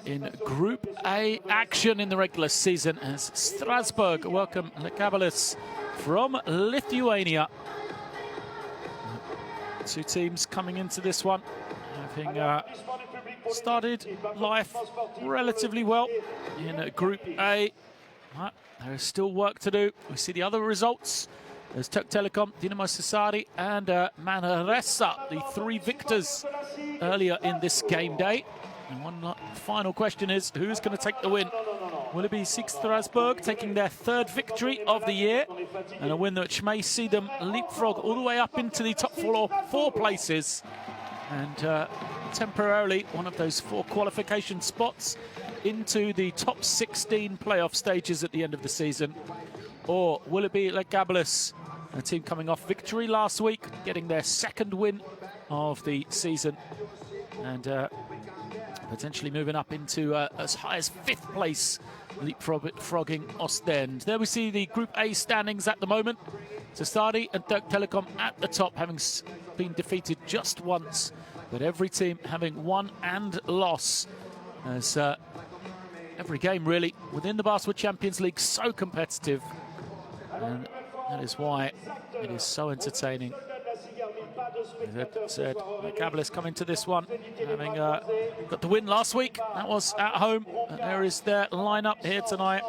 in Group A action in the regular season as Strasbourg welcome Lietkabelis from Lithuania. Two teams coming into this one, having started life relatively well in Group A. But there is still work to do. We see the other results. There's Turk Telekom, Dinamo Sassari and Manresa, the three victors earlier in this game day. And one final question is, who's going to take the win? Will it be SIG Strasbourg taking their third victory of the year, and a win which may see them leapfrog all the way up into the top four places, and temporarily one of those 4 qualification spots into the top 16 playoff stages at the end of the season? Or will it be Lietkabelis, a team coming off victory last week, getting their second win of the season, and potentially moving up into as high as 5th place, leapfrogging Ostend. There we see the Group A standings at the moment. Sassari and Turk Telekom at the top, having been defeated just once, but every team having won and lost, as every game really within the Basketball Champions League so competitive, and that is why it is so entertaining. As I said, Lietkabelis coming to this one, having got the win last week. That was at home. And there is their lineup here tonight.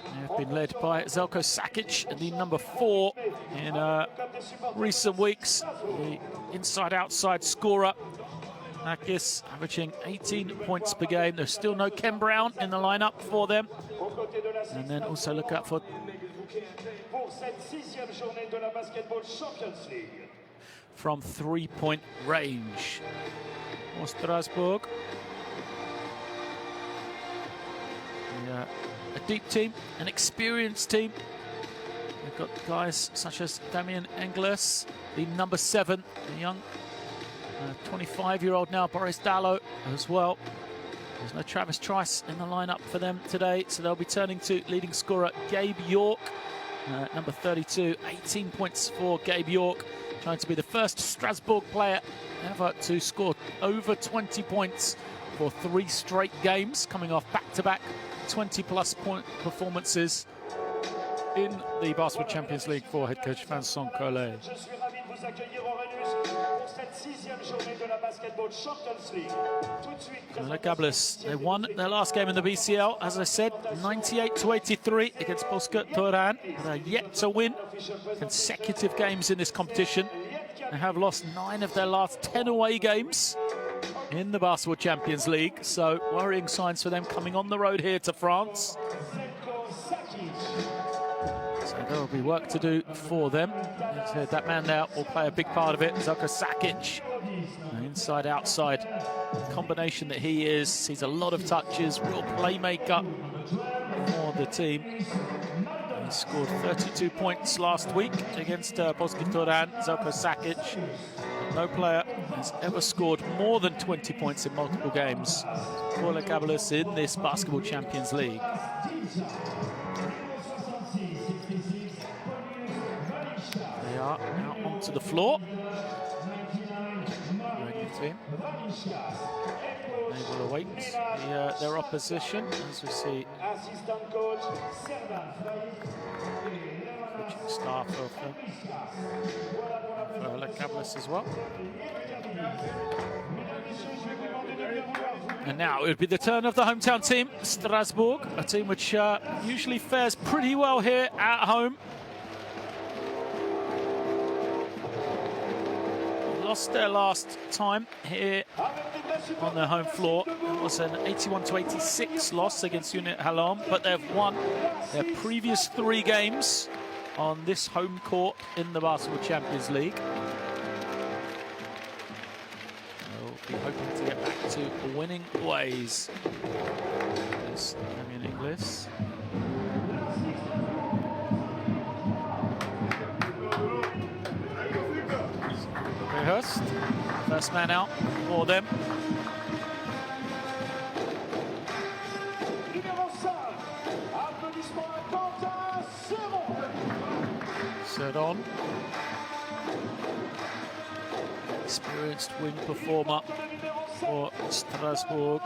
They have been led by Željko Sakic, the number 4 in recent weeks. The inside-outside scorer. Nakis averaging 18 points per game. There's still no Ken Brown in the lineup for them. And then also look out for from 3-point range for Strasbourg. A deep team, an experienced team. They've got guys such as Damien Engles, the number 7, the young 25-year-old now, Boris Dallo as well. There's no Travis Trice in the lineup for them today, so they'll be turning to leading scorer Gabe York, number 32, 18 points for Gabe York, trying to be the first Strasbourg player ever to score over 20 points for 3 straight games, coming off back-to-back 20-plus point performances in the Basketball Champions League for head coach Vincent Collet. Lietkabelis, they won their last game in the BCL, as I said, 98-83 against Polska Toruń. They're yet to win consecutive games in this competition. They have lost 9 of their last 10 away games in the Basketball Champions League, so worrying signs for them coming on the road here to France. So there will be work to do for them. That man there will play a big part of it. Željko Sakic, inside-outside combination that he is. Sees a lot of touches, real playmaker for the team. He scored 32 points last week against Polska Toruń. Željko Sakic, no player has ever scored more than 20 points in multiple games for Lietkabelis in this Basketball Champions League. They are now onto the floor. Team. They will await their opposition, as we see coaching staff of Lietkabelis as well. And now it would be the turn of the hometown team, Strasbourg, a team which usually fares pretty well here at home. Lost their last time here on their home floor. It was an 81-86 loss against Unit Halom, but they've won their previous 3 games on this home court in the Basketball Champions League. They'll be hoping to get back to winning ways. There's Damien Engles. Hurst, first man out for them. Set on. experienced wing performer for Strasbourg.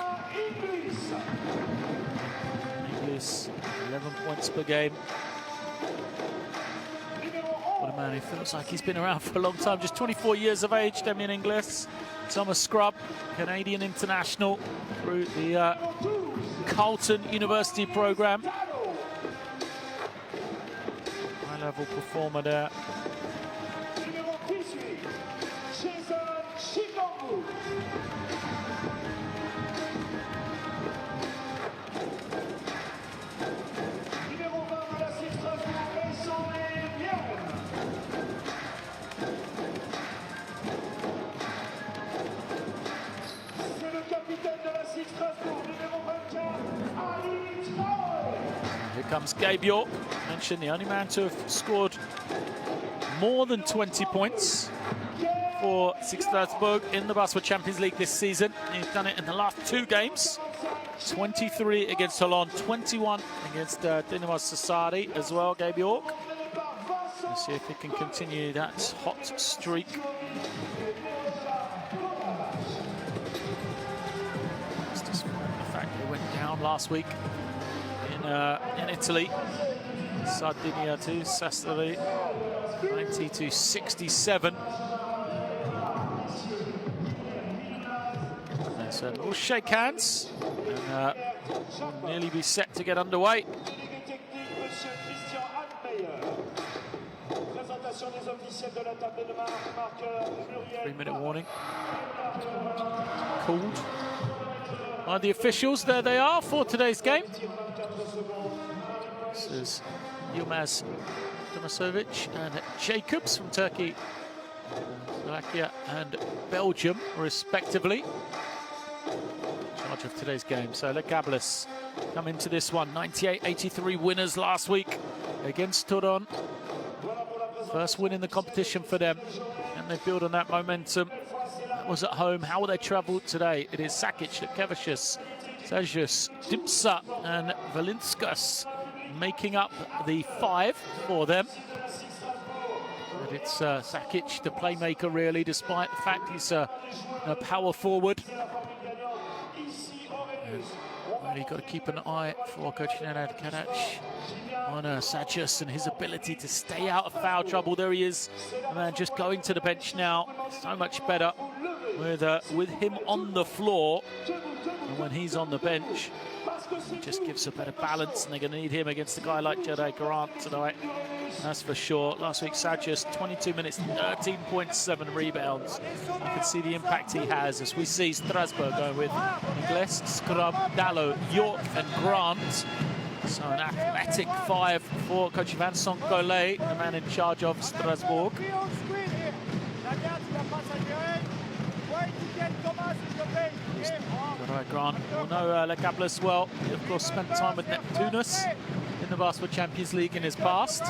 Inglis, 11 points per game. What a man, he feels like he's been around for a long time. Just 24 years of age, Damien Inglis. Summer scrub, Canadian international through the Carleton University program. High-level performer there. Here comes Gabe York, mentioned the only man to have scored more than 20 points for SIG Strasbourg in the Basketball Champions League this season. He's done it in the last 2 games. 23 against Holland, 21 against Dinamo Sassari as well, Gabe York. Let's see if he can continue that hot streak. The fact he went down last week in Italy. Sardinia to Sassari, 90-67. So we'll shake hands and we'll nearly be set to get underway. 3-minute warning. Called by the officials. There they are for today's game. This is Yilmaz Tomasovic and Jacobs from Turkey, Slovakia and Belgium, respectively. In charge of today's game. So Lietkabelis come into this one. 98-83 winners last week against Toron. First win in the competition for them, and they build on that momentum. That was at home. How will they travel today? It is Sakic, Lietkabelis, Sajus, Dimsa and Valinskas making up the 5 for them. But it's Sakic, the playmaker, really, despite the fact he's a power forward. And really got to keep an eye for Coach Nenad Karac on Sajus and his ability to stay out of foul trouble. There he is, and just going to the bench now. So much better with him on the floor, and when he's on the bench, it just gives a better balance, and they're going to need him against a guy like Jedi Grant tonight. That's for sure. Last week, Sajus, 22 minutes, 13.7 rebounds. You can see the impact he has as we see Strasbourg going with Ingles, Scrub, Dallo, York and Grant. So an athletic 5 for Coach Vincent Collet, the man in charge of Strasbourg. Grant will know Lietkabelis well. He, of course, spent time with Neptunus in the Basketball Champions League in his past.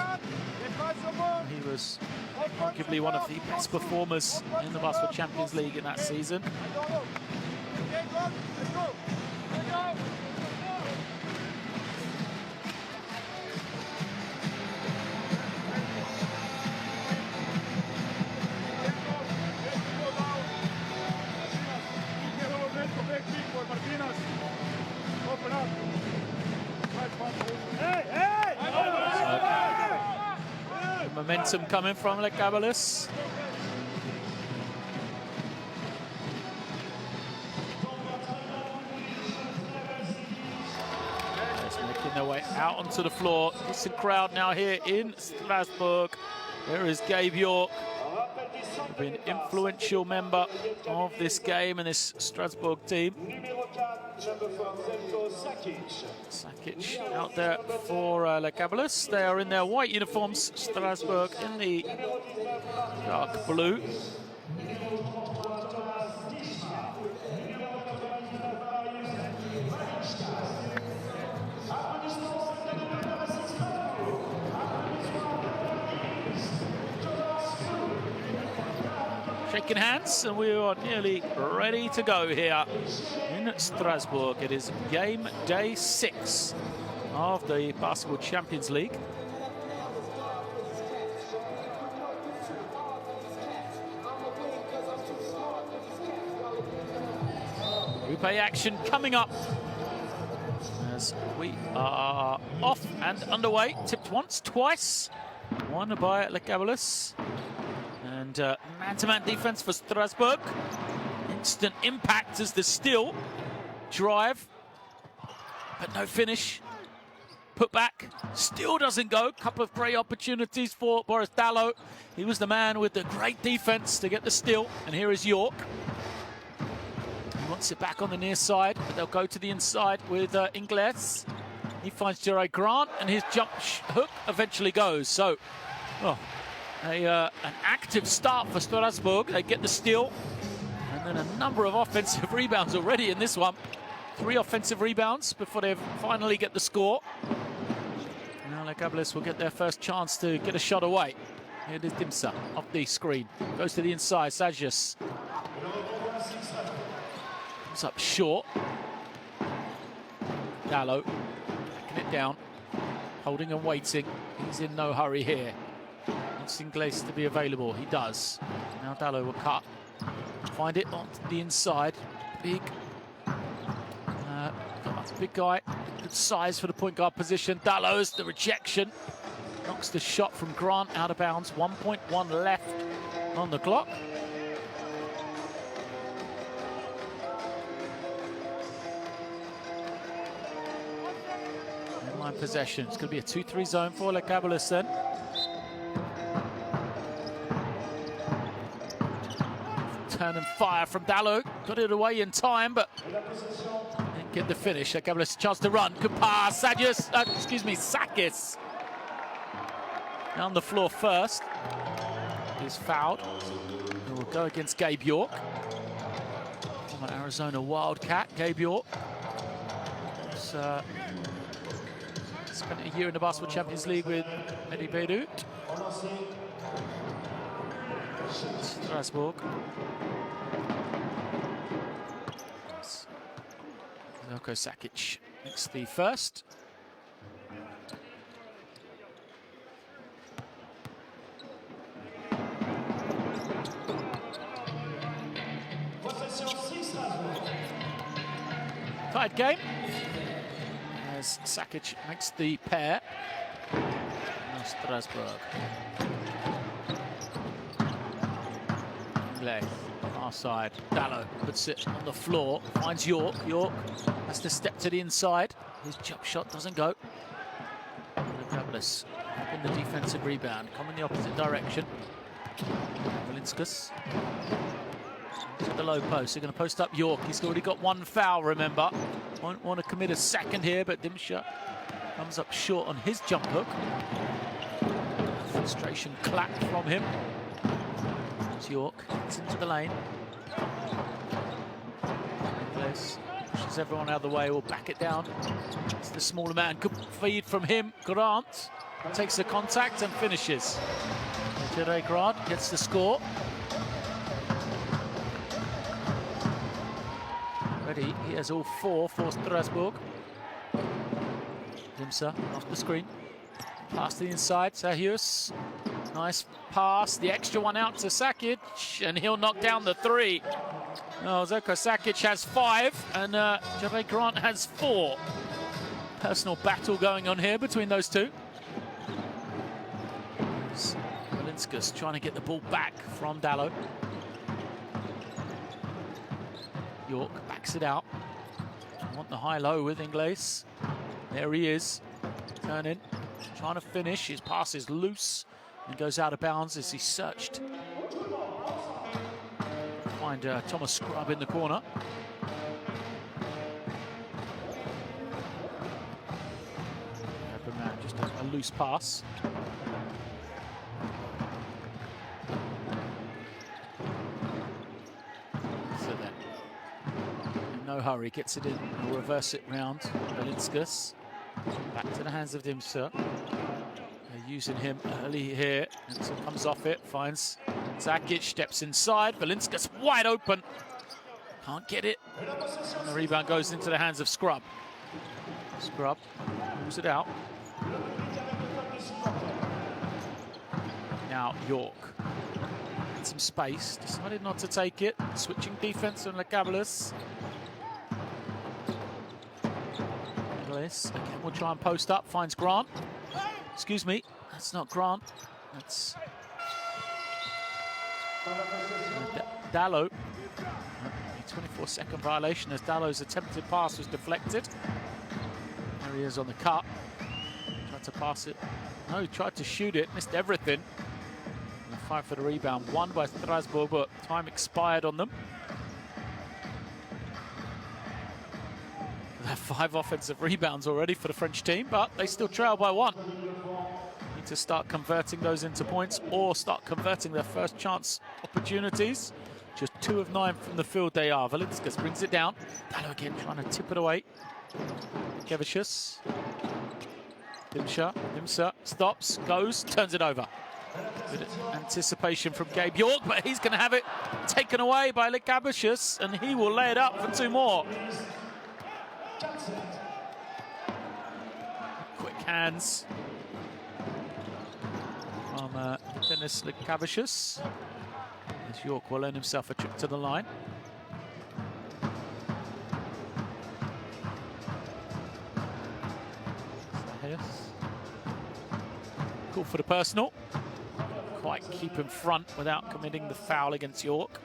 He was arguably one of the best performers in the Basketball Champions League in that season. Momentum coming from Lietkabelis. Just making their way out onto the floor. Decent crowd now here in Strasbourg. There is Gabe York, an influential member of this game and this Strasbourg team. Sakic out there for Lietkabelis. They are in their white uniforms. Strasbourg in the dark blue. Shaking hands, and we are nearly ready to go here in Strasbourg. It is game day 6 of the Basketball Champions League. Group A action coming up as we are off and underway. Tipped once, twice. Won by Lietkabelis. And man-to-man defense for Strasbourg. Instant impact as the steal. Drive, but no finish. Put back, still doesn't go. Couple of great opportunities for Boris Dalot. He was the man with the great defense to get the steal. And here is York. He wants it back on the near side, but they'll go to the inside with Ingles. He finds Gerard Grant, and his jump hook eventually goes. So, an active start for Strasbourg. They get the steal, and then a number of offensive rebounds already in this one. 3 offensive rebounds before they finally get the score. Now Lietkabelis will get their first chance to get a shot away. Here it is Dimsa off the screen. Goes to the inside, Sagius. Comes up short. Dalot backing it down. Holding and waiting. He's in no hurry here. Wants Ingles to be available. He does. Now Dalot will cut. Find it on the inside. Big guy, good size for the point guard position. Dalot's the rejection. Knocks the shot from Grant out of bounds. 1.1 left on the clock. Inline possession. It's going to be a 2-3 zone for Lietkabelis then. Turn and fire from Dalot. Got it away in time, but didn't get the finish. Lietkabelis chance to run. Good pass. Sakis. On the floor first. He's fouled. He will go against Gabe York. From an Arizona Wildcat, Gabe York. Spent a year in the Basketball Champions League with Mehdi Beirut. Strasbourg. Zelko Sakic makes the first. Tied game as Sakic makes the pair. Now Strasbourg. Far side. Dalot puts it on the floor. Finds York. York has to step to the inside. His jump shot doesn't go. Lietkabelis in the defensive rebound. Come in the opposite direction. Valinskas to the low post. They're going to post up York. He's already got 1 foul, remember. Won't want to commit a second here, but Dimsha comes up short on his jump hook. Frustration clap from him. York gets into the lane. Ingles pushes everyone out of the way, will back it down. It's the smaller man. Good feed from him. Grant takes the contact and finishes. Gerard Grant gets the score. Ready, he has all 4 for Strasbourg. Dimsa off the screen. Pass to the inside, Sahius. Nice pass, the extra one out to Sakic, and he'll knock down the 3. Oh, Zelko Sakic has 5, and Gerard Grant has 4. Personal battle going on here between those two. Valinskas trying to get the ball back from Dalot. York backs it out. Want the high-low with Ingles. There he is, turning, trying to finish. His pass is loose. He goes out of bounds as he's searched. Find Thomas Scrub in the corner. Just a loose pass. So then, in no hurry, gets it in. He'll reverse it round. Valinskas. Back to the hands of Dimsa. Using him early here, and so comes off it, finds Sakic, steps inside, Valinskas wide open, can't get it, and the rebound goes into the hands of Scrub. Scrub moves it out. Now York, had some space, decided not to take it, switching defense on Lietkabelis. Inglis again will try and post up, finds Grant. Excuse me, that's not Grant. That's Dallo. A 24-second violation as Dallo's attempted pass was deflected. There he is on the cut. Tried to pass it. No, he tried to shoot it, missed everything. And a fight for the rebound, won by Strasbourg, but time expired on them. They have 5 offensive rebounds already for the French team, but they still trail by 1. Need to start converting those into points or start converting their first chance opportunities. Just 2 of 9 from the field they are. Valinskas brings it down. Dallo again trying to tip it away. Lietkabelis. Dimsa stops, goes, turns it over. Good anticipation from Gabe York, but he's going to have it taken away by Lietkabelis, and he will lay it up for 2 more. Quick hands from Dennis Lietkabelis. As York will earn himself a trip to the line. Call for the personal. Quite keep in front without committing the foul against York.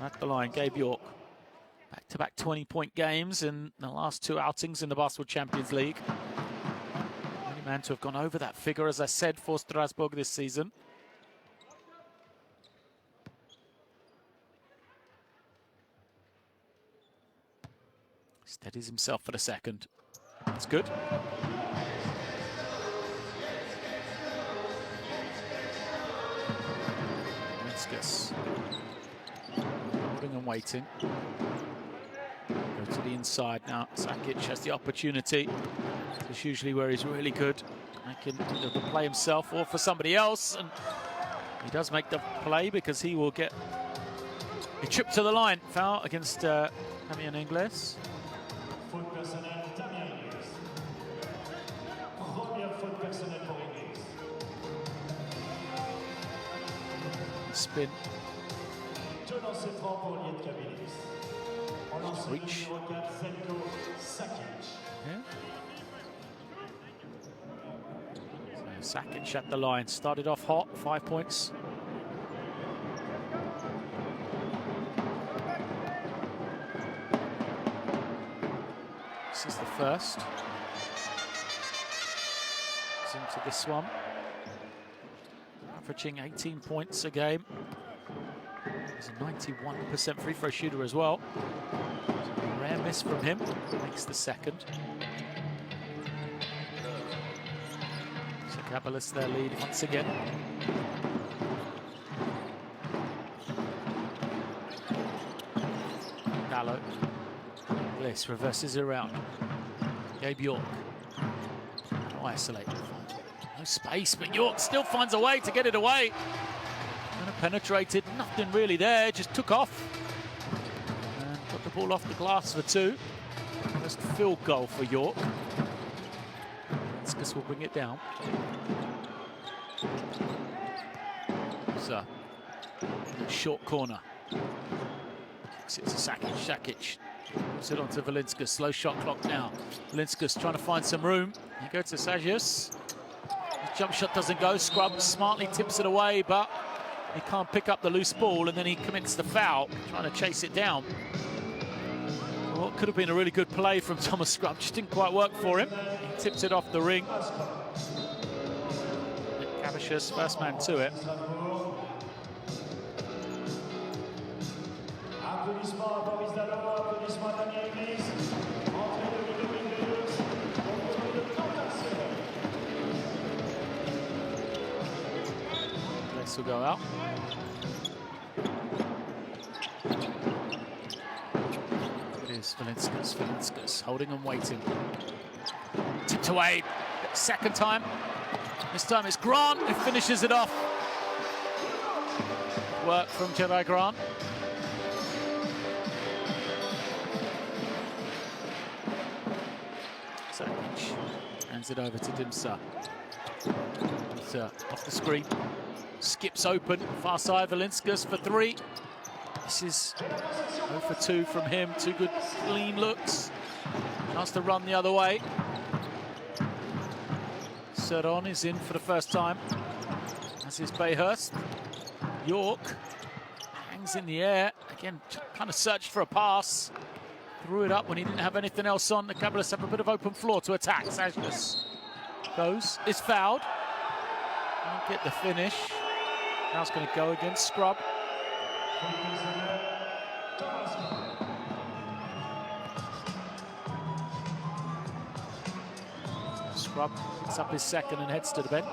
At the line, Gabe York. Back-to-back 20-point games in the last 2 outings in the Basketball Champions League. Only man to have gone over that figure, as I said, for Strasbourg this season. Steadies himself for the second. That's good. Lietkabelis. Holding and waiting. Go to the inside now. Sakic has the opportunity. It's usually where he's really good. Making either the play himself or for somebody else. And he does make the play because he will get a trip to the line. Foul against Damien Inglis. Spin. Reach. Yeah. So Sakic at the line. Started off hot, 5 points. This is the first. It's into this one. Averaging 18 points a game. He's a 91% free throw shooter as well. So a rare miss from him. Makes the second. Lietkabelis their lead once again. Dallo. This reverses it around. Gabe York. Isolate. No space, but York still finds a way to get it away. Kind of penetrated, nothing really there, just took off. And got the ball off the glass for 2. First field goal for York. Lietkabelis will bring it down. So, short corner. Kicks it to Sakic. Sakic puts it onto Valinskas. Slow shot clock now. Valinskas trying to find some room. He goes to Sagius. His jump shot doesn't go. Scrub smartly tips it away, but he can't pick up the loose ball, and then he commits the foul, trying to chase it down. What could have been a really good play from Thomas Scrub, just didn't quite work for him. He tips it off the ring. Lietkabelis, first man to it. This will go out. It is Valinskas holding and waiting. Tipped away, second time. This time it's Grant who finishes it off. Work from Jedi Grant. Sakic hands it over to Dimsa. Dimsa off the screen. Skips open, far side, Valinskas for 3. This is 0 for 2 from him. 2 good clean looks. Chance to run the other way. Seron is in for the first time, as is Bayhurst. York hangs in the air. Again, kind of searched for a pass. Threw it up when he didn't have anything else on. Lietkabelis have a bit of open floor to attack. Sajgus goes, is fouled. Can't get the finish. Now it's going to go against Scrub. Scrub picks up his second and heads to the bench.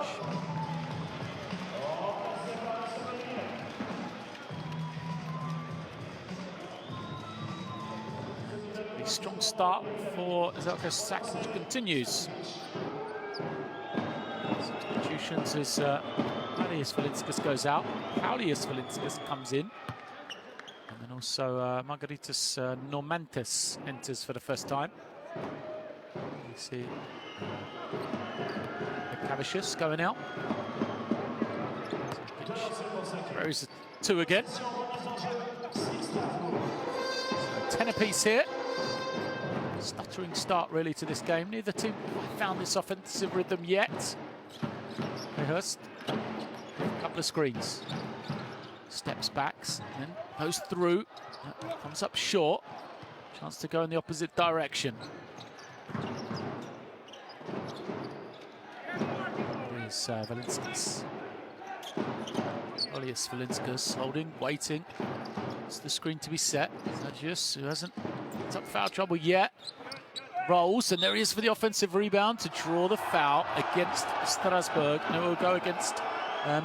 A strong start for Željko Sakic, which continues. Substitutions as Marius Valinskas goes out. Paulius Valinskas comes in. And then also Margaritas Normantes enters for the first time. You see Lietkabelis going out. Throws a 2 again. 10 apiece here. Stuttering start really to this game. Neither team found this offensive rhythm yet. Bayhurst, a couple of screens. Steps back, then goes through. Comes up short. Chance to go in the opposite direction. Here's Valinskas. Paulius Valinskas holding, waiting. It's the screen to be set. Sajgus, who hasn't picked up foul trouble yet, rolls, and there he is for the offensive rebound to draw the foul against Strasbourg. And it will go against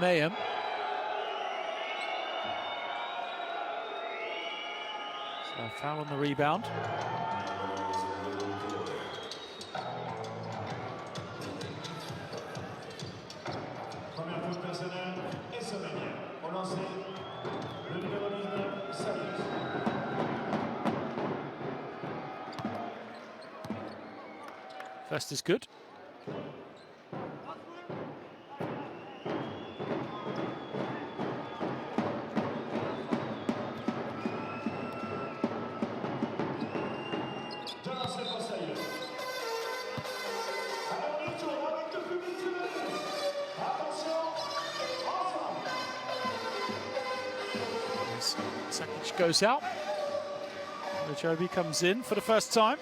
Mayhem. So a foul on the rebound. First is good. Sakic goes out. Joby comes in for the first time.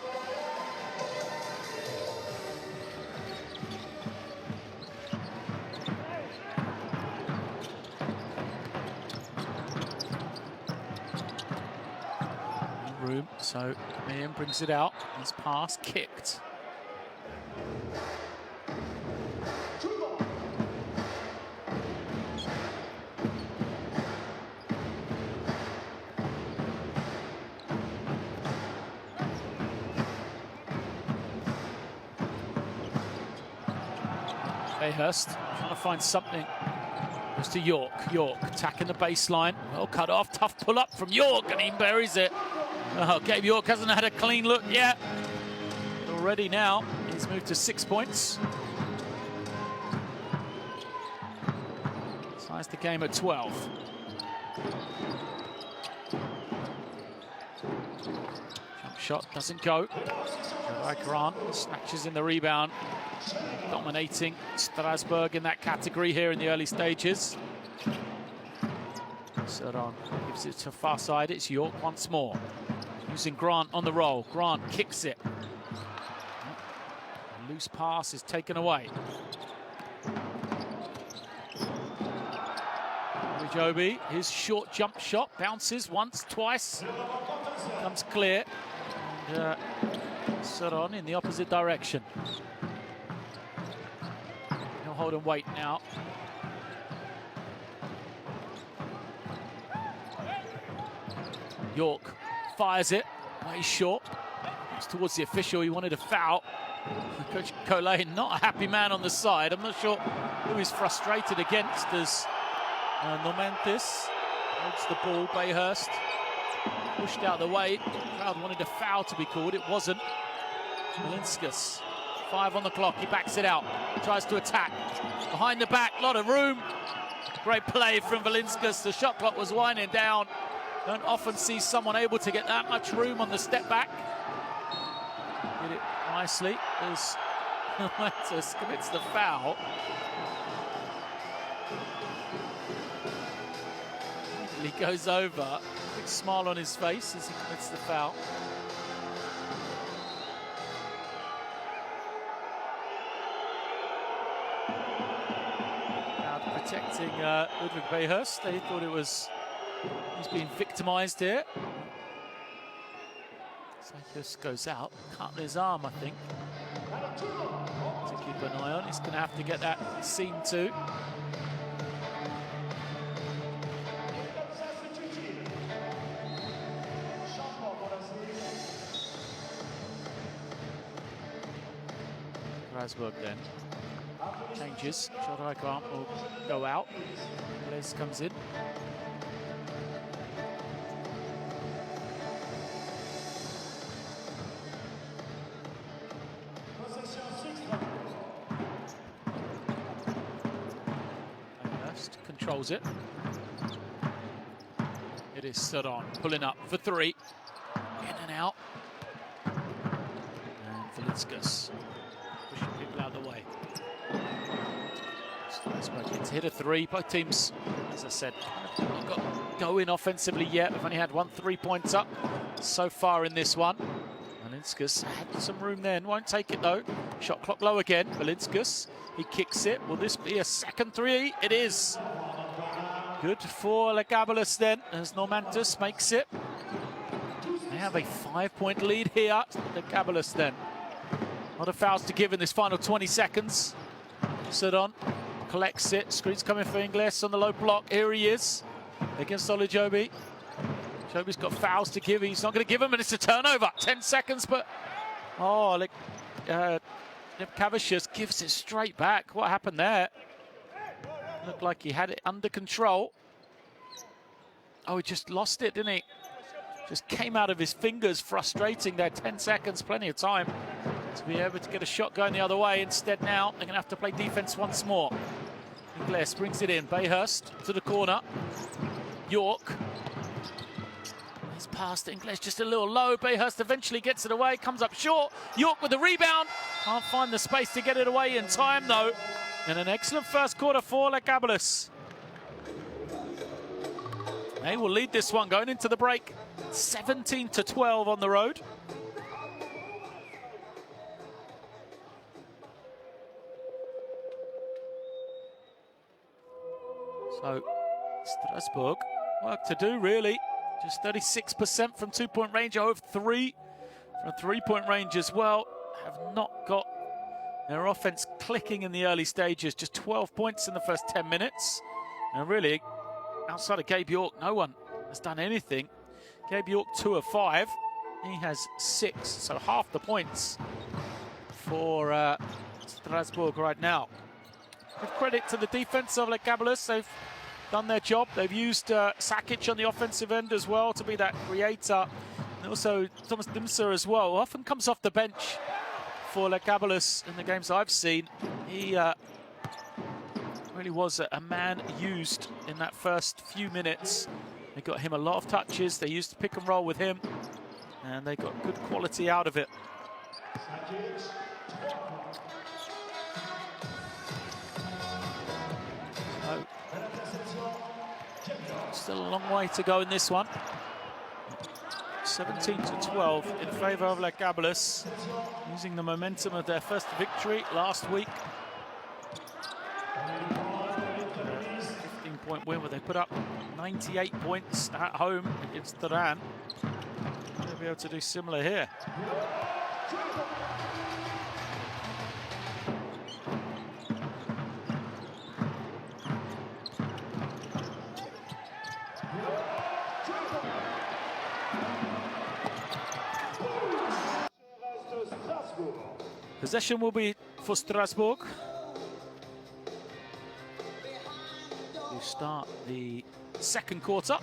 Room, so Mayhem brings it out. His pass kicked. Bayhurst trying to find something. Goes to York. York attacking the baseline. Well cut off. Tough pull up from York, and he buries it. Oh, Gabe York hasn't had a clean look yet. Already now, he's moved to 6 points. Ties the game at 12. Jump shot doesn't go. Grant snatches in the rebound. Dominating Strasbourg in that category here in the early stages. Seron gives it to far side. It's York once more. Using Grant on the roll. Grant kicks it. A loose pass is taken away. Joby, his short jump shot bounces once, twice. Comes clear. And Seron in the opposite direction. He'll hold and wait now. York fires it, way short. It's towards the official, he wanted a foul. Coach Collet, not a happy man on the side. I'm not sure who he's frustrated against as Normantes holds the ball. Bayhurst pushed out the way. The crowd wanted a foul to be called, it wasn't. Valinskas, 5 on the clock, he backs it out, tries to attack. Behind the back, a lot of room. Great play from Valinskas, the shot clock was winding down. Don't often see someone able to get that much room on the step back. Did it nicely as Normantus commits the foul. He goes over, big smile on his face as he commits the foul. Now protecting Ludwig Beihurst. They thought he's being victimised here. Beihurst goes out, cut his arm, I think, to keep an eye on. He's going to have to get that seen to. Strasbourg then changes. Jodai Grant will go out. Les comes in. Beihurst controls it. It is Saran pulling up for three. In and out. And Velinskas pushing people out of the way. Strasbourg gets hit a three. Both teams, as I said, not got going offensively yet. We've only had 1 3-pointer so far in this one. Velinskas had some room there and won't take it though. Shot clock low again. Velinskas, he kicks it. Will this be a second three? It is. Good for Lietkabelis then, as Normantus makes it. They have a 5-point lead here. Lietkabelis then. A lot of fouls to give in this final 20 seconds. Saran collects it. Screen's coming for Ingles on the low block. Here he is against Olijobi. Jobi's got fouls to give. He's not going to give him, and it's a turnover. 10 seconds, but Lietkabelis gives it straight back. What happened there? Looked like he had it under control. Oh, he just lost it, didn't he? Just came out of his fingers, frustrating there. 10 seconds, plenty of time to be able to get a shot going the other way. Instead now, they're going to have to play defense once more. Ingles brings it in. Beihurst to the corner. York. He's past Ingles just a little low. Beihurst eventually gets it away, comes up short. York with the rebound. Can't find the space to get it away in time, though. And an excellent first quarter for Lietkabelis. They will lead this one going into the break. 17-12 on the road. So Strasbourg, work to do really. Just 36% from 2-point range, 0 of 3 from 3-point range as well. Have not got their offense clicking in the early stages. Just 12 points in the first 10 minutes. And really, outside of Gabe York, no one has done anything. Gabe York 2 of 5. He has 6, so half the points for Strasbourg right now. Give credit to the defense of Lietkabelis. They've done their job. They've used Sakic on the offensive end as well to be that creator. And also Thomas Dimser as well, who often comes off the bench for Lietkabelis in the games I've seen. He really was a man used in that first few minutes. They got him a lot of touches. They used pick and roll with him, and they got good quality out of it. So, still a long way to go in this one. 17-12 in favour of Lietkabelis, using the momentum of their first victory last week. 15-point win where they put up 98 points at home against Tehran. They'll be able to do similar here. Possession will be for Strasbourg. We start the second quarter.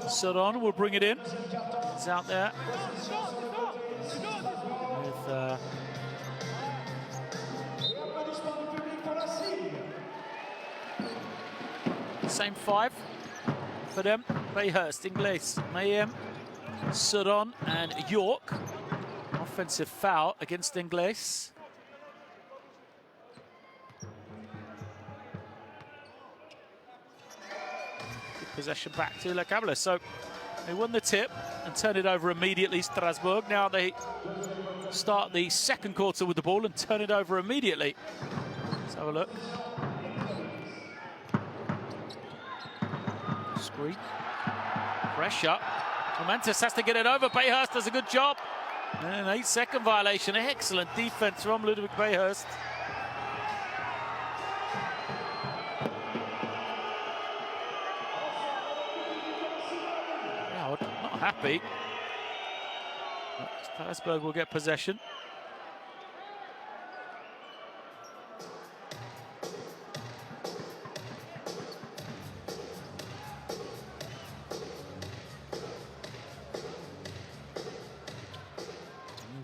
Saran will bring it in. He's out there with same 5 for them. Beihurst, Ingles, Mayhem, Saran and York. Offensive foul against Ingles. possession back to Lietkabelis. So they won the tip and turned it over immediately, Strasbourg. Now they start the second quarter with the ball and turn it over immediately. Let's have a look. Screen. Pressure. Momentus has to get it over. Bayhurst does a good job. And an 8-second violation. Excellent defense from Ludwig Bayhurst. Crowd not happy. But Strasbourg will get possession.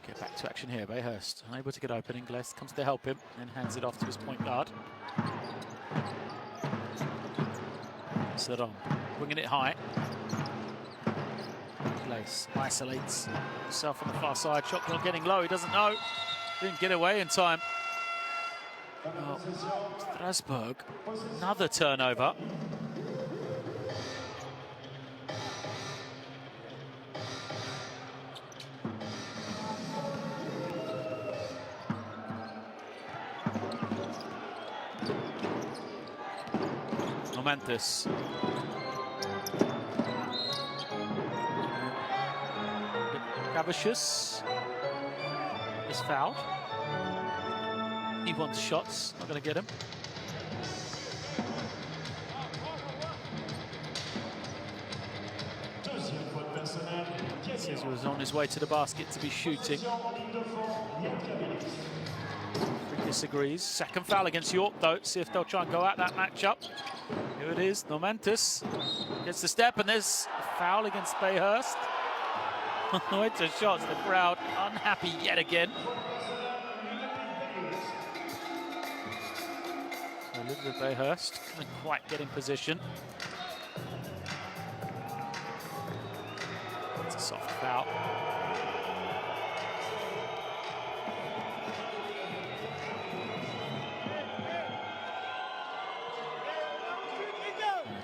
Get back to action here. Bayhurst unable to get open. Ingles comes to help him and hands it off to his point guard. Seron bringing it high. Ingles isolates himself on the far side. Shot clock getting low. He doesn't know. Didn't get away in time. Oh, Strasbourg, another turnover. Momentus. Cavicius is fouled. He wants shots, not going to get him. Says he was on his way to the basket to be shooting. Disagrees. Second foul against York, though. See if they'll try and go at that matchup. Here it is. Momentus gets the step, and there's a foul against Bayhurst. Went to shots. The crowd unhappy yet again. So Ludwig Bayhurst couldn't quite get in position. It's a soft foul.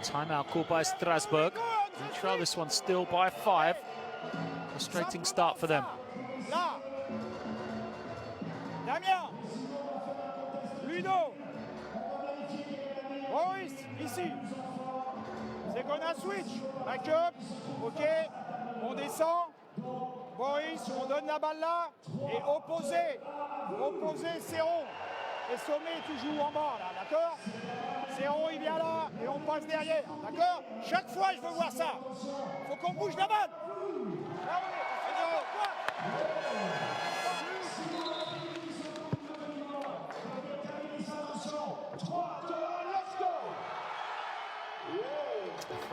Timeout called by Strasbourg. They trail this one still by 5. Frustrating start for them. Damien, Ludo, Boris, ici. C'est qu'on a switch. Back up, ok. On descend. Boris, on donne la balle là. Et opposé. Opposé, Seron. Et Sommet, tu joues en bas là, d'accord? Seron, il vient là et on passe derrière, d'accord? Chaque fois, je veux voir ça. Faut qu'on bouge la balle. Ah oui,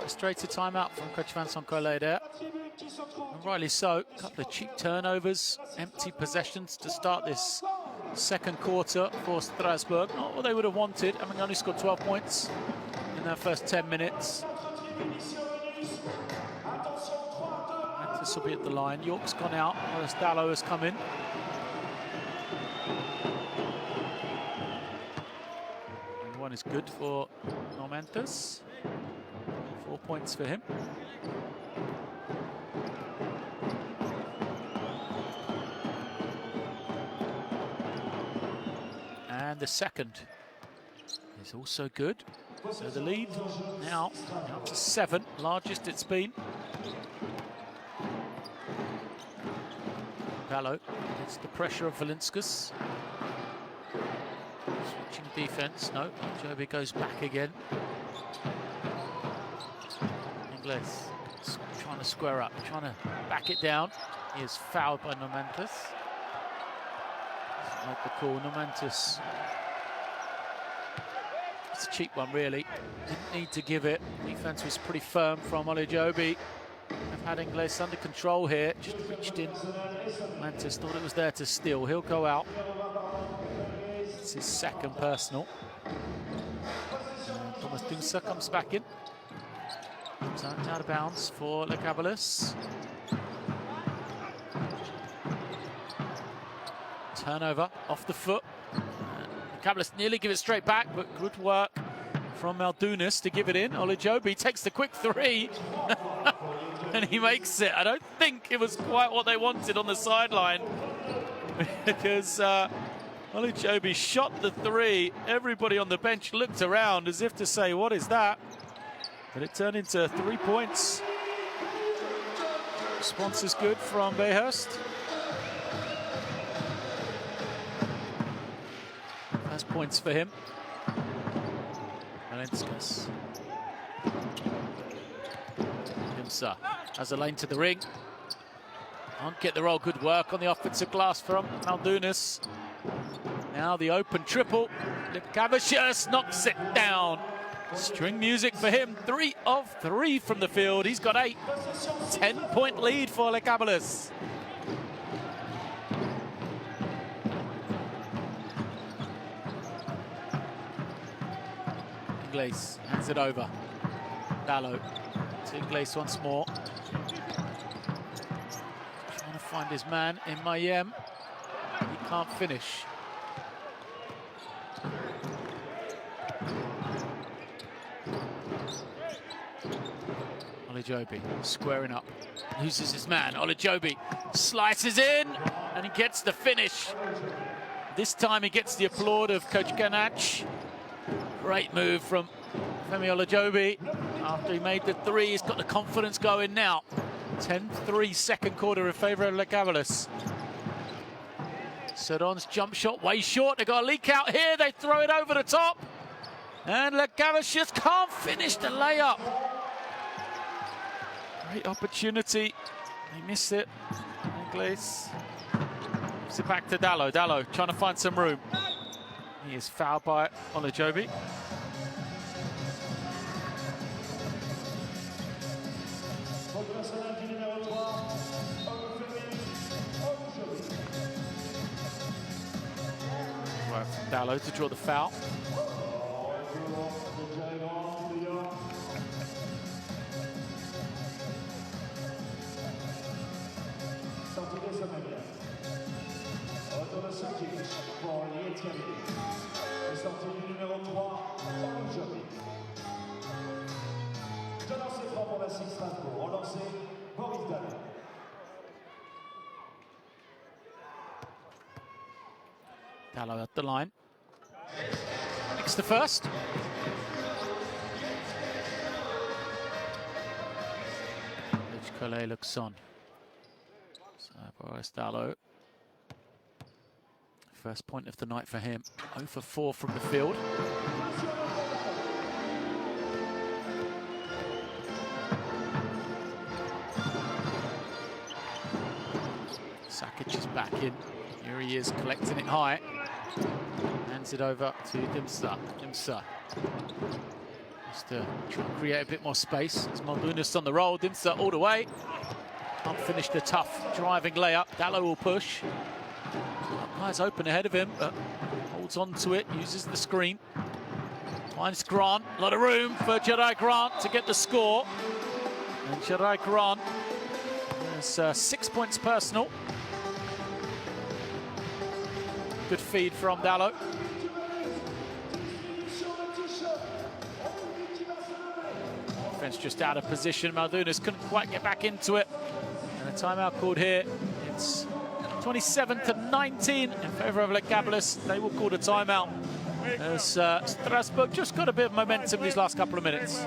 Frustrated timeout from Coach Vincent Collet there. And rightly so. A couple of cheap turnovers, empty possessions to start this second quarter for Strasbourg. Not what they would have wanted, having only scored 12 points in their first 10 minutes. This will be at the line. York's gone out, whereas Dallow has come in. And one is good for Momentus. 4 points for him. And the second is also good. So the lead now up to 7, largest it's been. Dallow gets the pressure of Valinskas. Switching defense. No, Joby goes back again. Ingles trying to square up, trying to back it down. He is fouled by Momentus. Doesn't like the call. Momentus. It's a cheap one, really. Didn't need to give it. Defense was pretty firm from Joby. They've had Ingles under control here. Just reached in. Momentus thought it was there to steal. He'll go out. It's his second personal. And Thomas Dunsa comes back in. Comes out of bounds for Lietkabelis. Turnover off the foot. Lietkabelis nearly give it straight back, but good work from Maldunas to give it in. Olijobi takes the quick three. And he makes it. I don't think it was quite what they wanted on the sideline. Because Olijobi shot the three. Everybody on the bench looked around as if to say, what is that? But it turned into 3 points. Response is good from Bayhurst. First points for him. Valencias. Himsa has a lane to the ring. Can't get the roll. Good work on the offensive glass from Maldunas. Now the open triple. Lietkabelis knocks it down. String music for him. 3 of 3 from the field. He's got 8. 10-point lead for Lietkabelis. Ingles hands it over. Dallo to Ingles once more. Trying to find his man in Mayem. He can't finish. Olijobi squaring up, loses his man. Olijobi slices in and he gets the finish. This time he gets the applaud of Coach Ganach. Great move from Femi Olijobi. After he made the three, he's got the confidence going now. 10-3 second quarter in favour of Lietkabelis. Sedon's jump shot way short. They've got a leak out here. They throw it over the top. And Lietkabelis just can't finish the layup. Great opportunity. They miss it. Ingles gives it back to Dallo. Dallo trying to find some room. He is fouled by Olijobi. Right, Dallo to draw the foul. SIG Strasbourg and Lietkabelis. Sortie du numéro 3, aujourd'hui. De lancer franc pour la SIG Strasbourg. Au lancer, Boris Dallo. Dallo at the line. Makes the first. Lietkabelis looks on. So Boris Dallo. First point of the night for him. 0 for 4 from the field. Sakic is back in. Here he is collecting it high. Hands it over to Dimsa. Dimsa. Just to try and create a bit more space. It's Maldunas on the roll. Dimsa all the way. Can't finish the tough driving layup. Dallo will push. Eyes open ahead of him, but holds on to it, uses the screen. Finds Grant, a lot of room for Jedi Grant to get the score. And Jedi Grant has 6 points personal. Good feed from Dallo. Defense just out of position. Maldunas couldn't quite get back into it. And a timeout called here. It's 27-19 in favour of Lietkabelis. They will call the timeout as Strasbourg just got a bit of momentum these last couple of minutes.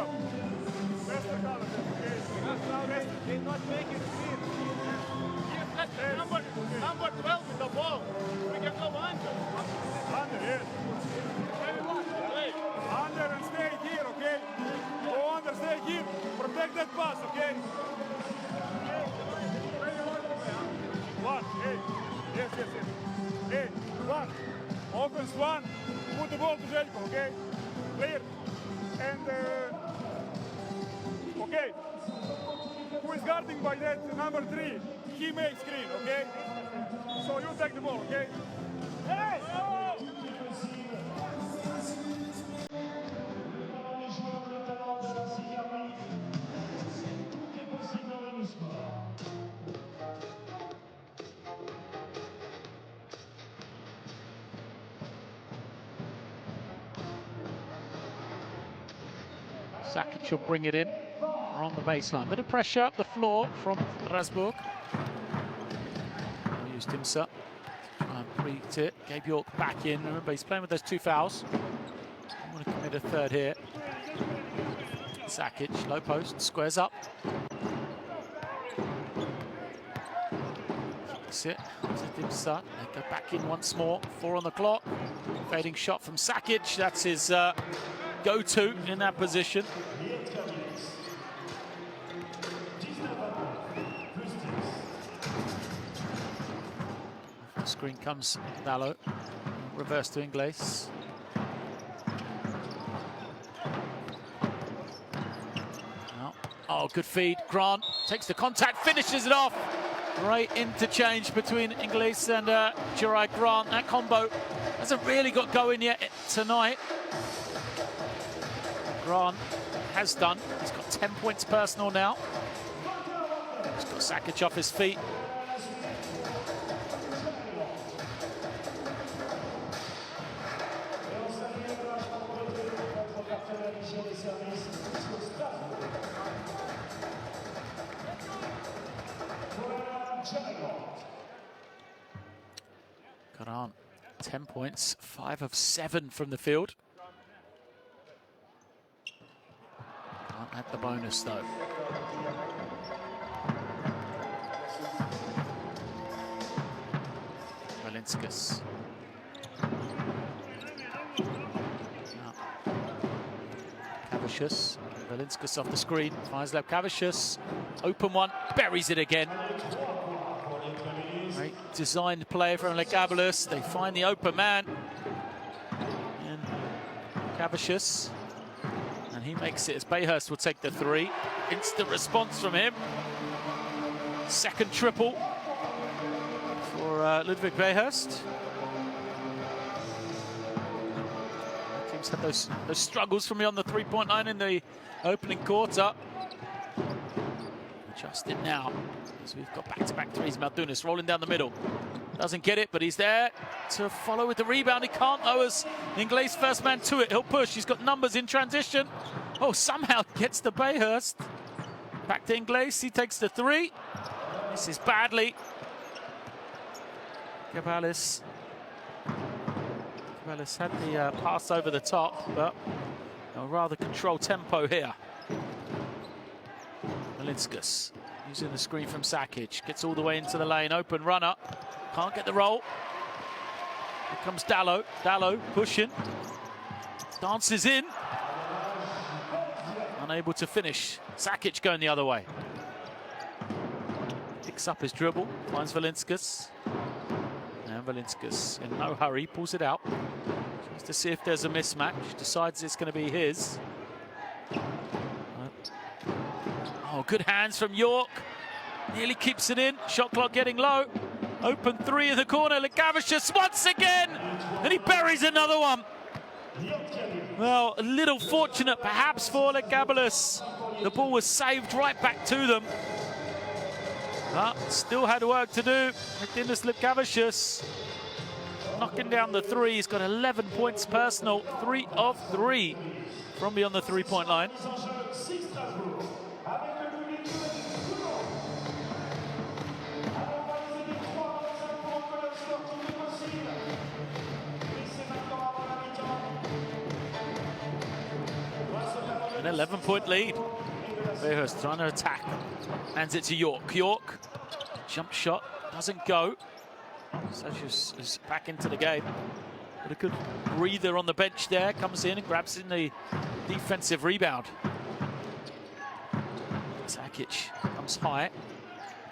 Number 12 with the ball. We can go under. Under, yes. Under and stay here, okay? Go under, stay here. Protect that pass, okay? One, hey. Yes. Hey, one. Offense one. Put the ball to Jelko, okay? Clear. And, okay. Who is guarding by that number 3? He makes screen, okay? So you take the ball, okay? Hey! Oh! Sakic will bring it in on the baseline. Bit of pressure up the floor from Strasbourg. Used Dimsa. Try and beat it. Gabe York back in. Remember, he's playing with those 2 fouls. I'm going to commit a third here. Sakic, low post, squares up. Kicks it to Dimsa. They go back in once more. 4 on the clock. Fading shot from Sakic. That's his go-to in that position. Off the screen comes Dallo. Reverse to Ingles. Oh, good feed. Grant takes the contact, finishes it off. Great interchange between Ingles and Gerard Grant. That combo hasn't really got going yet tonight. Grant has done. He's got 10 points personal now. He's got Sakic off his feet. Grant, 10 points, 5 of 7 from the field. Can't add the bonus though. Valinskas. Cavicius. Valinskas off the screen. Finds Lietkabelis. Open one. Buries it again. Great designed play from Lietkabelis. They find the open man. And Lietkabelis. And he makes it as Bayhurst will take the 3. Instant response from him. Second triple for Ludwig Bayhurst. Teams had those struggles from beyond the 3-point line in the opening quarter. Adjust it now, as we've got back-to-back threes. Maldunas rolling down the middle. Doesn't get it, but he's there to follow with the rebound. He can't, though, as Ingles first man to it. He'll push. He's got numbers in transition. Oh, somehow gets to Bayhurst. Back to Ingles. He takes the 3. This is badly. Lietkabelis had the pass over the top, but a rather controlled tempo here. Valinskas using the screen from Sakic. Gets all the way into the lane. Open runner. Can't get the roll. Here comes Dallo. Dallo pushing. Dances in. Unable to finish. Sakic going the other way. Picks up his dribble. Finds Valinskas. And Valinskas, in no hurry, pulls it out. Tries to see if there's a mismatch. Decides it's going to be his. Oh, good hands from York. Nearly keeps it in. Shot clock getting low. Open 3 in the corner. Lietkabelis once again. And he buries another one. Well, a little fortunate perhaps for Lietkabelis. The ball was saved right back to them. But still had work to do. Dennis Lietkabelis knocking down the 3. He's got 11 points personal. 3 of 3 from beyond the 3-point line. An 11-point lead. Bayhurst trying to attack. Hands it to York. York, jump shot, doesn't go. Sagius is back into the game. But a good breather on the bench there. Comes in and grabs in the defensive rebound. Sakic comes high.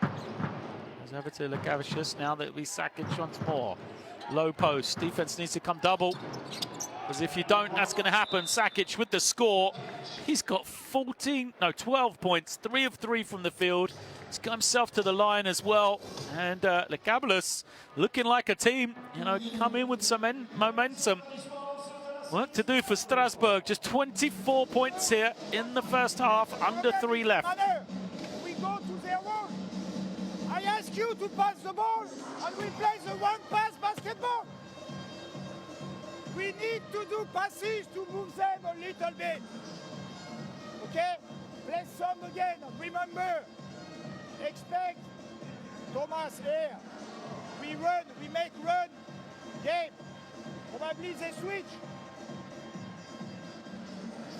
Goes over to Lietkabelis. Now that we Sakic once more. Low post. Defense needs to come double. Because if you don't, that's going to happen. Sakic with the score. He's got 12 points, 3 of 3 from the field. He's got himself to the line as well. And Lietkabelis looking like a team, come in with some momentum. Work to do for Strasbourg. Just 24 points here in the first half, under 3 left. We go to their wall. I ask you to pass the ball, and we play the one-pass basketball. We need to do passes to move them a little bit. okay? Play some again. Remember, expect Thomas here. We run, we make run. Game. Probably they switch.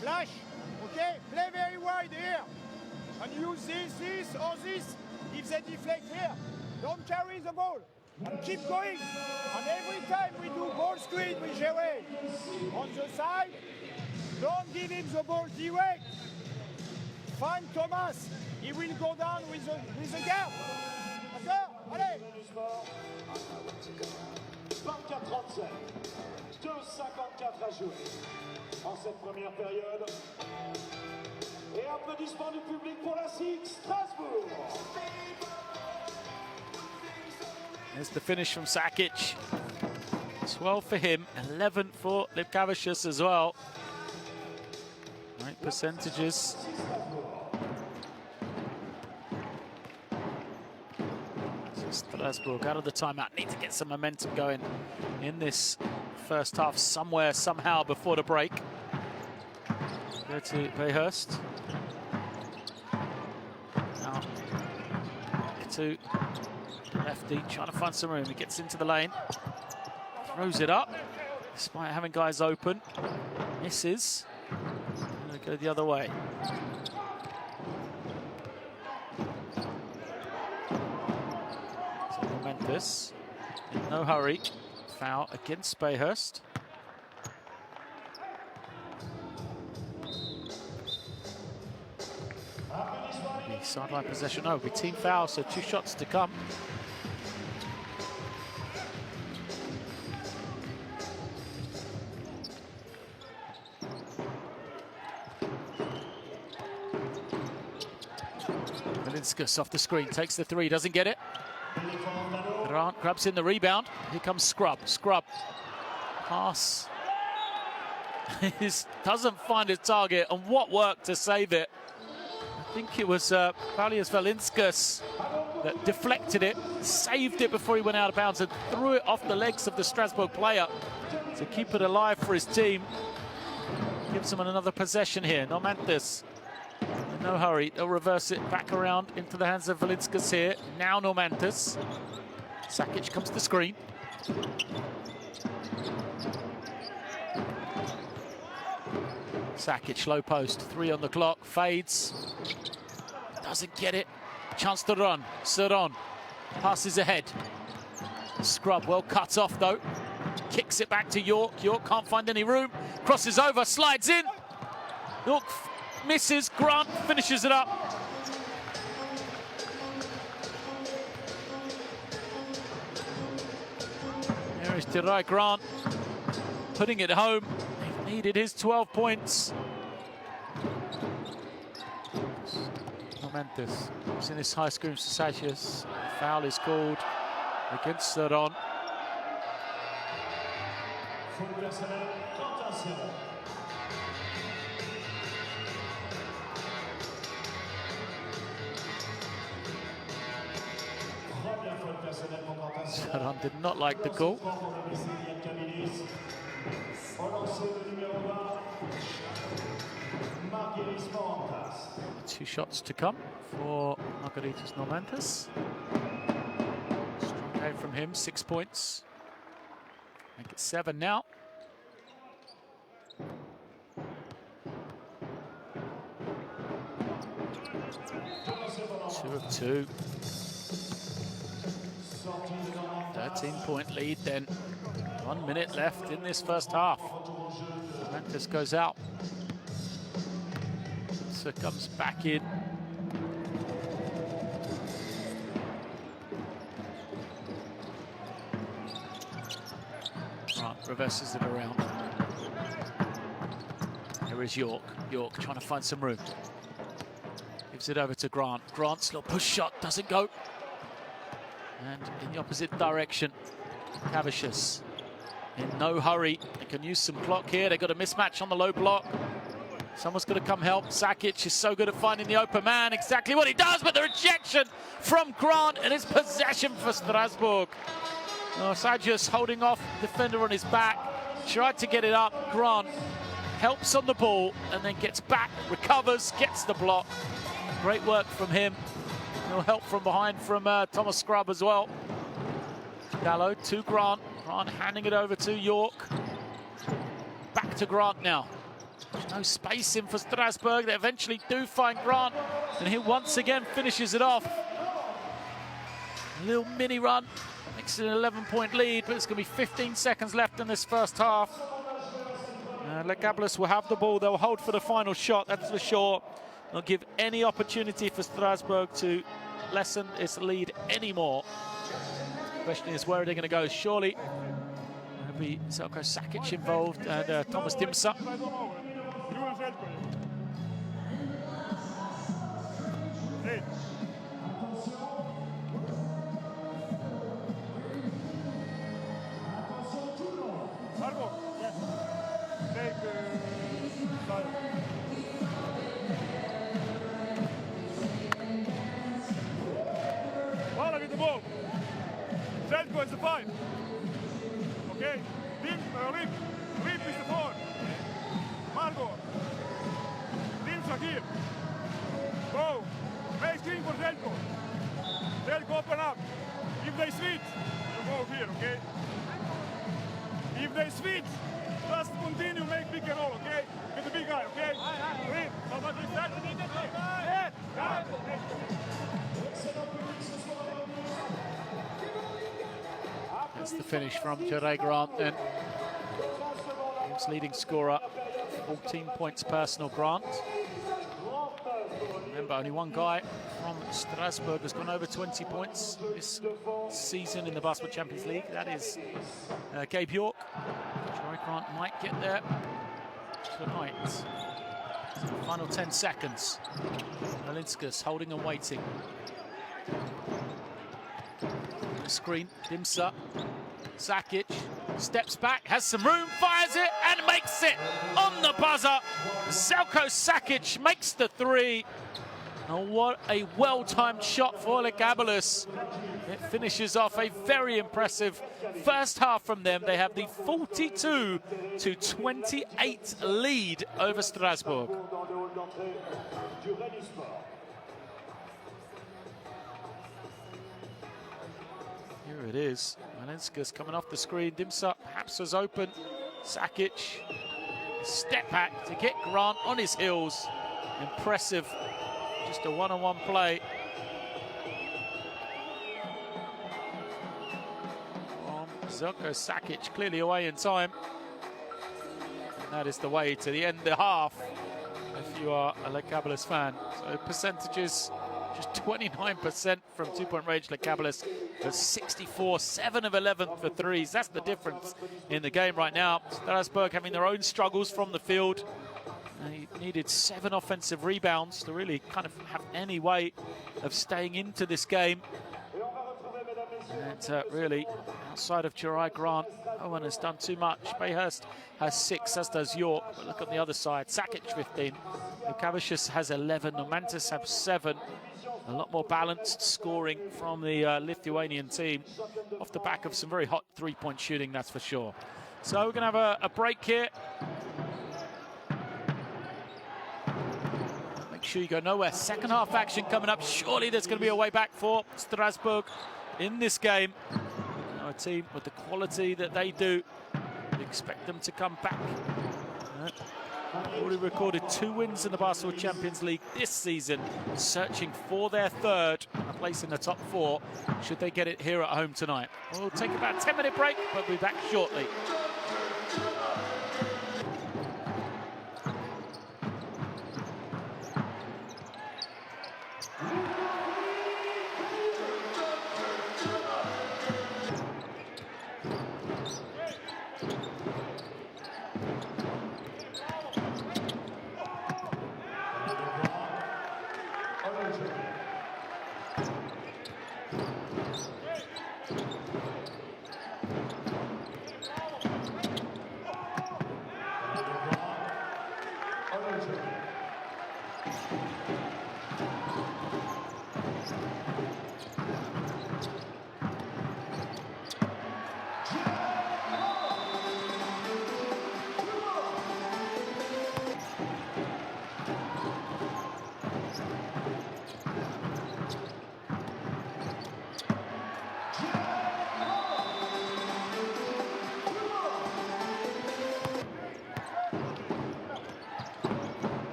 Flash, okay? Play very wide here. And use this, or this, if they deflect here. Don't carry the ball. And keep going. And every time we do ball screen with Gervais on the side, don't give him the ball direct. Find Thomas. He will go down with the gap. D'accord? Allez! 24-37. 2,54 à jouer en cette première période. Et applaudissements du public pour la SIG Strasbourg. There's the finish from Sakic. 12 for him, 11 for Lietkabelis as well. Right percentages. Strasbourg out of the timeout. Need to get some momentum going in this first half somewhere, somehow before the break. Go to Bayhurst. Now to lefty, trying to find some room. He gets into the lane, throws it up, despite having guys open. Misses. Gonna go the other way. So Momentous, in no hurry. Foul against Bayhurst. The sideline possession. No, it'll be team foul, so 2 shots to come. Valinskas off the screen, takes the 3, doesn't get it. Grant grabs in the rebound. Here comes Scrub. Scrub. Pass. Doesn't find his target, and what work to save it. I think it was Valinskas that deflected it, saved it before he went out of bounds, and threw it off the legs of the Strasbourg player to keep it alive for his team. Gives him another possession here. Normantis. In no hurry. They'll reverse it back around into the hands of Valinskas here. Now Normantis. Sakic comes to the screen. Sakic, low post, 3 on the clock, fades. Doesn't get it. Chance to run. Seron passes ahead. Scrub well cut off though. Kicks it back to York. York can't find any room. Crosses over, slides in. York misses. Grant finishes it up. There is Tirai Grant putting it home. He needed his 12 points. Momentous. It's in this high scream to Sagius. Foul is called against Seron. Seron did not like the call. 2 shots to come for Margaritas Normantis. Strong game from him, 6 points. Make it 7 now. Two of 2. 13-point lead then. 1 minute left in this first half. Normantis goes out. So comes back in. Right, reverses it around. Here is York. York trying to find some room. Gives it over to Grant. Grant's little push shot doesn't go. And in the opposite direction, Cavicius in no hurry. They can use some clock here. They've got a mismatch on the low block. Someone's going to come help. Sakic is so good at finding the open man. Exactly what he does, but the rejection from Grant, and it's possession for Strasbourg. Oh, Sagius holding off, defender on his back. Tried to get it up. Grant helps on the ball, and then gets back, recovers, gets the block. Great work from him. No help from behind from Thomas Scrub as well. Gallo to Grant. Grant handing it over to York. Back to Grant now. There's no space in for Strasbourg. They eventually do find Grant, and he once again finishes it off. A little mini run. Makes it an 11-point lead, but it's going to be 15 seconds left in this first half. Lietkabelis will have the ball. They'll hold for the final shot, that's for sure. They'll give any opportunity for Strasbourg to lessen its lead anymore. The question is, where are they going to go? Surely there'll be Željko Sakic involved and Thomas Dimsa. Voilà, get the ball. Željko is the 5. Okay. Rip is the 4. Margo. Dimsa here. Go. Make screen for Željko. Željko open up. If they switch, you go here, okay? If they switch, just continue, make pick and roll, okay? Get the big guy, okay? Rip. How much is that? That's the finish from Jure Grant then. Team's leading scorer, 14 points personal, Grant. Remember, only one guy from Strasbourg has gone over 20 points this season in the Basketball Champions League. That is Gabe York. Jure Grant might get there tonight. Final 10 seconds. Malinskas holding and waiting. The screen, Dimsa. Sakic steps back, has some room, fires it, and makes it on the buzzer. Željko Sakic makes the 3. And what a well-timed shot for Lietkabelis. It finishes off a very impressive first half from them. They have the 42-28 lead over Strasbourg. Here it is. Malinskas coming off the screen. Dimsa perhaps was open. Sakic, step back to get Grant on his heels. Impressive. Just a one-on-one play. Željko Sakic clearly away in time. And that is the way to the end of the half if you are a Lietkabelis fan. So percentages, just 29% from two-point range. Lietkabelis has 64, 7 of 11 for threes. That's the difference in the game right now. Strasbourg having their own struggles from the field. He needed 7 offensive rebounds to really kind of have any way of staying into this game. And really, outside of Jure Grant, no one has done too much. Bayhurst has 6, as does York. But look on the other side, Sakic 15. Lukavicius has 11, Nomantis have 7. A lot more balanced scoring from the Lithuanian team off the back of some very hot three-point shooting, that's for sure. So we're going to have a break here. Make sure you go nowhere. Second half action coming up. Surely there's going to be a way back for Strasbourg in this game. A team with the quality that they do, we expect them to come back. Already recorded 2 wins in the Basketball Champions League this season, searching for their 3rd, a place in the top 4, should they get it here at home tonight. We'll take about a 10-minute break, but we'll be back shortly.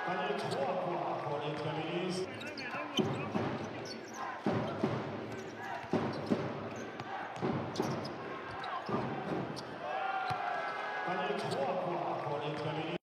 Panier 3 points pour Lietkabelis. Panier 3 points pour Lietkabelis.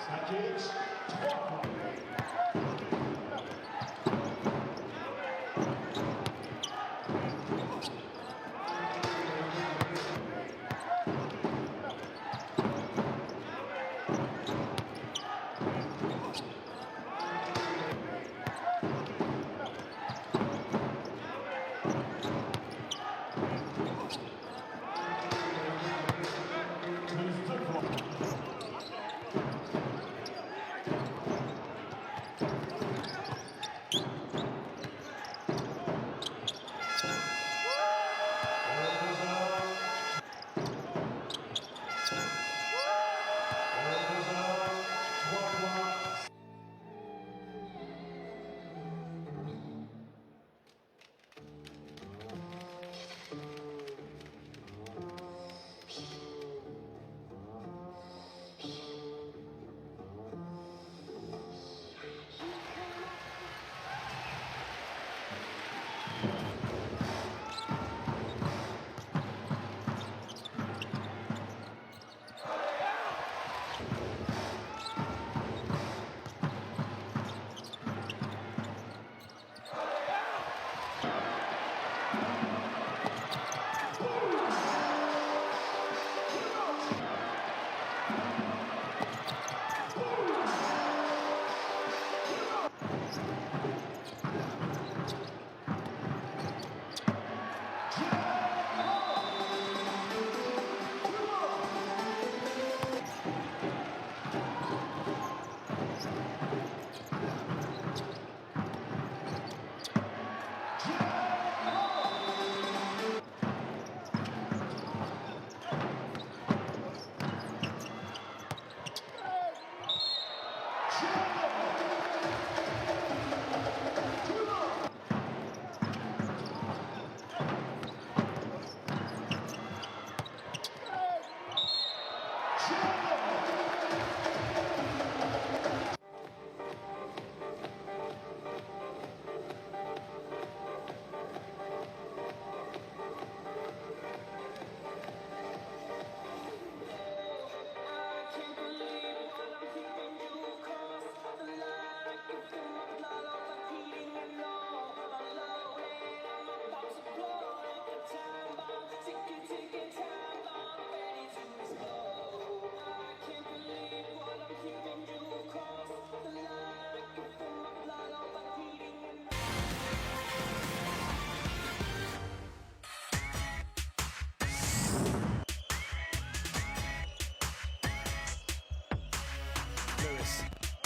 SIG Strasbourg.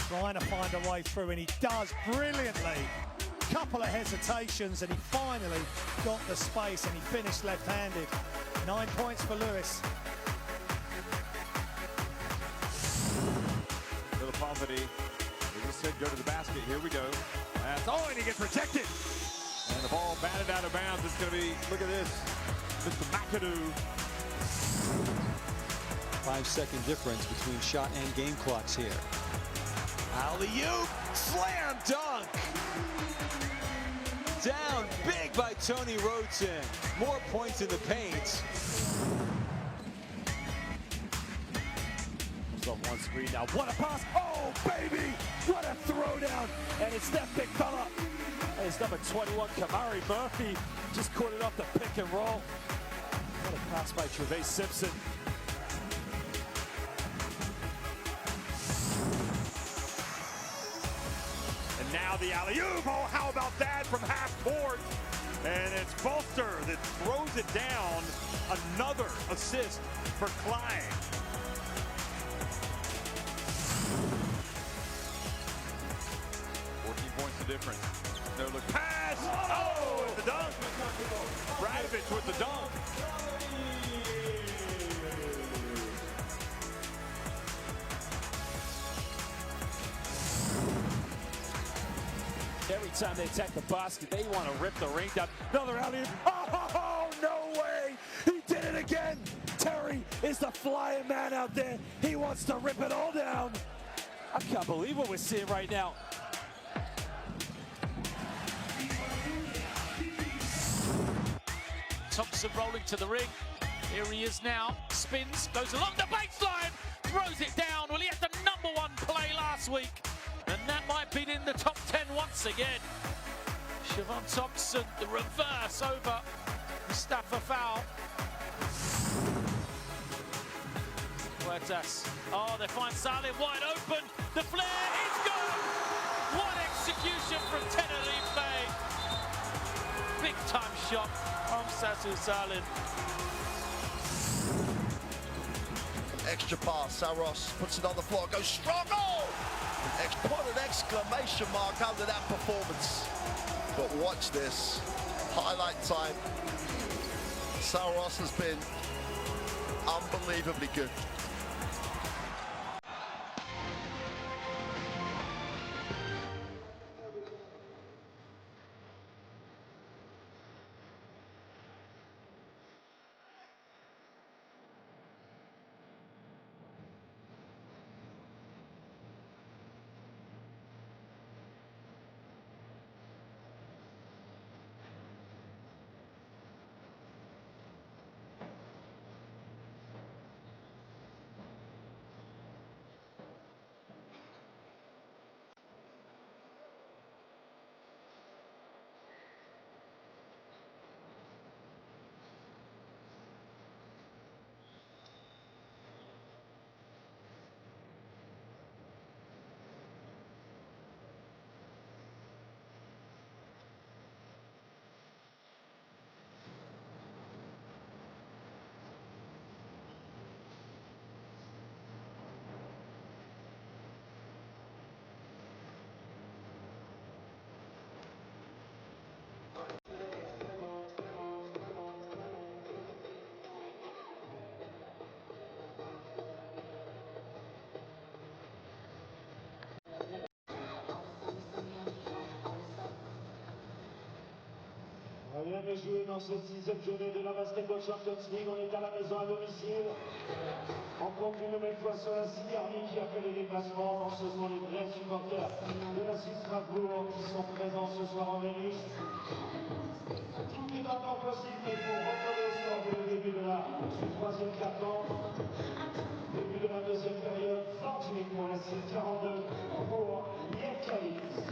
Trying to find a way through, and he does brilliantly. Couple of hesitations, and he finally got the space, and he finished left-handed. 9 points for Lewis. Little poverty. He just said go to the basket. Here we go. And he gets rejected. And the ball batted out of bounds. It's going to be, look at this, Mr. McAdoo. 5-second difference between shot and game clocks here. Alley-oop, slam dunk. Down big by Tony Roten. More points in the paint. Off one screen now. What a pass. Oh, baby. What a throwdown. And it's that big fella. And it's number 21, Kamari Murphy. Just caught it off the pick and roll. What a pass by Trevay Simpson. the alley-oop. Oh, how about that from half court? And it's Bolster that throws it down. Another assist for Klein. Points the difference. No look pass. Oh, and the dunk. Radovich with the dunk. Every time they attack the basket, they want to rip the ring down. Another alley. Oh, no way. He did it again. Terry is the flying man out there. He wants to rip it all down. I can't believe what we're seeing right now. Thompson rolling to the ring. Here he is now. Spins, goes along the baseline, throws it down. Well, he had the #1 play last week, and that might be in the top 10 once again. Siobhan Thompson, the reverse over Mustafa Fowl. Huertas. Oh, they find Salim wide open. The flare is good. What execution from Tenerife. Big time shot from Sasu Salim. Extra pass, Saros puts it on the floor, goes strong, oh! Put an exclamation mark under that performance. But watch this, highlight time. Saros has been unbelievably good. Rien n'est joué dans cette 6e journée de la Basketball Champions League. On est à la maison à domicile. On compte une nouvelle fois sur la SIG qui a fait les déplacements. Ce sont les vrais supporters de la SIG Strasbourg qui sont présents ce soir en Vénus. Tout est encore possible pour recoller au score dès le début du 3e quart-temps. Début de la 2e période, 28 pour la SIG, 42 pour Lietkabelis.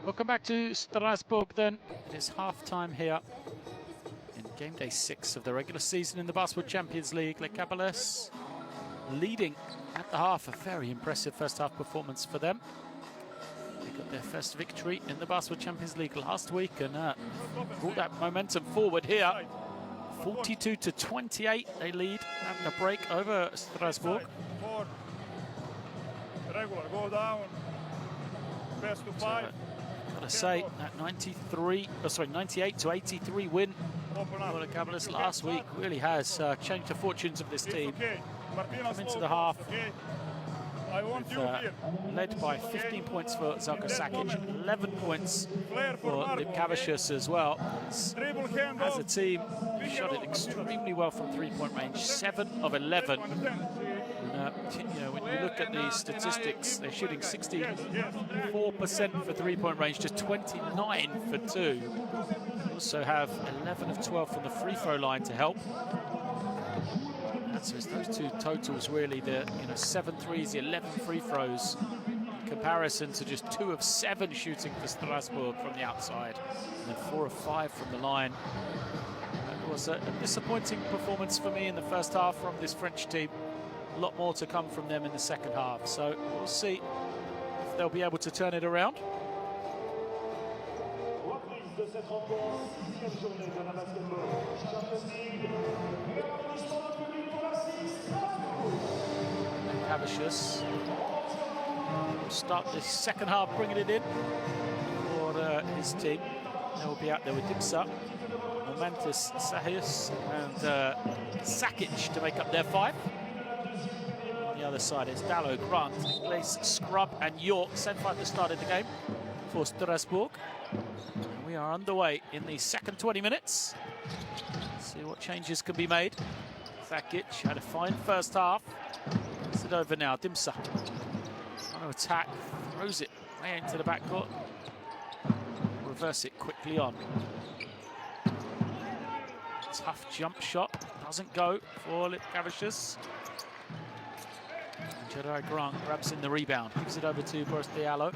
Welcome back to Strasbourg then. It is half-time here in game day 6 of the regular season in the Basketball Champions League. Lietkabelis leading at the half. A very impressive first half performance for them. They got their first victory in the Basketball Champions League last week and brought that momentum forward here. 42-28 they lead at the break over Strasbourg. Regular, go down. Best to 5. Gotta say, that 98 to 83 win for Lietkabelis last week really has changed the fortunes of this team. Come into the half, led by 15 points for Željko Sakic, 11 points for Lietkabelis as well. As a team, shot it extremely well from three-point range, 7 of 11. And, when you look at the statistics, they're shooting 64% for three-point range, just 29 for two. They also have 11 of 12 from the free throw line to help. So it's those two totals really, the 7 threes, the 11 free throws, in comparison to just 2 of 7 shooting for Strasbourg from the outside, and then 4 of 5 from the line. It was a disappointing performance for me in the first half from this French team. A lot more to come from them in the second half, so we'll see if they'll be able to turn it around. Lietkabelis will start this second half bringing it in for his team. They'll be out there with Dimsa, Momentus, Sahius and Sakic to make up their 5. On the other side is Dallo, Grant, Ingles, Scrub and York. Sent 5 at the start of the game for Strasbourg. And we are underway in the second 20 minutes. Let's see what changes can be made. Sakic had a fine first half. It's it over now. Dimsa trying to attack, throws it way into the backcourt. Reverse it quickly on. Tough jump shot, doesn't go for Lietkabelis. Gerard Grant grabs in the rebound, gives it over to Boris Diallo.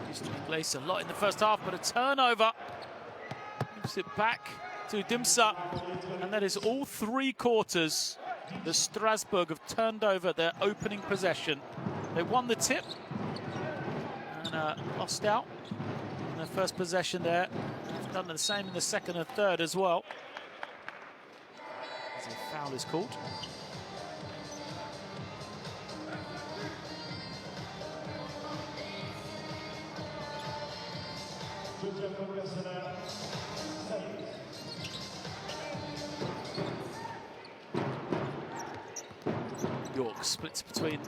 Used to Ingles a lot in the first half, but a turnover. Gives it back to Dimsa, and that is all 3 quarters. The Strasbourg have turned over their opening possession. They won the tip and lost out in their first possession there. They've done the same in the second and third as well. As a foul is called. York splits between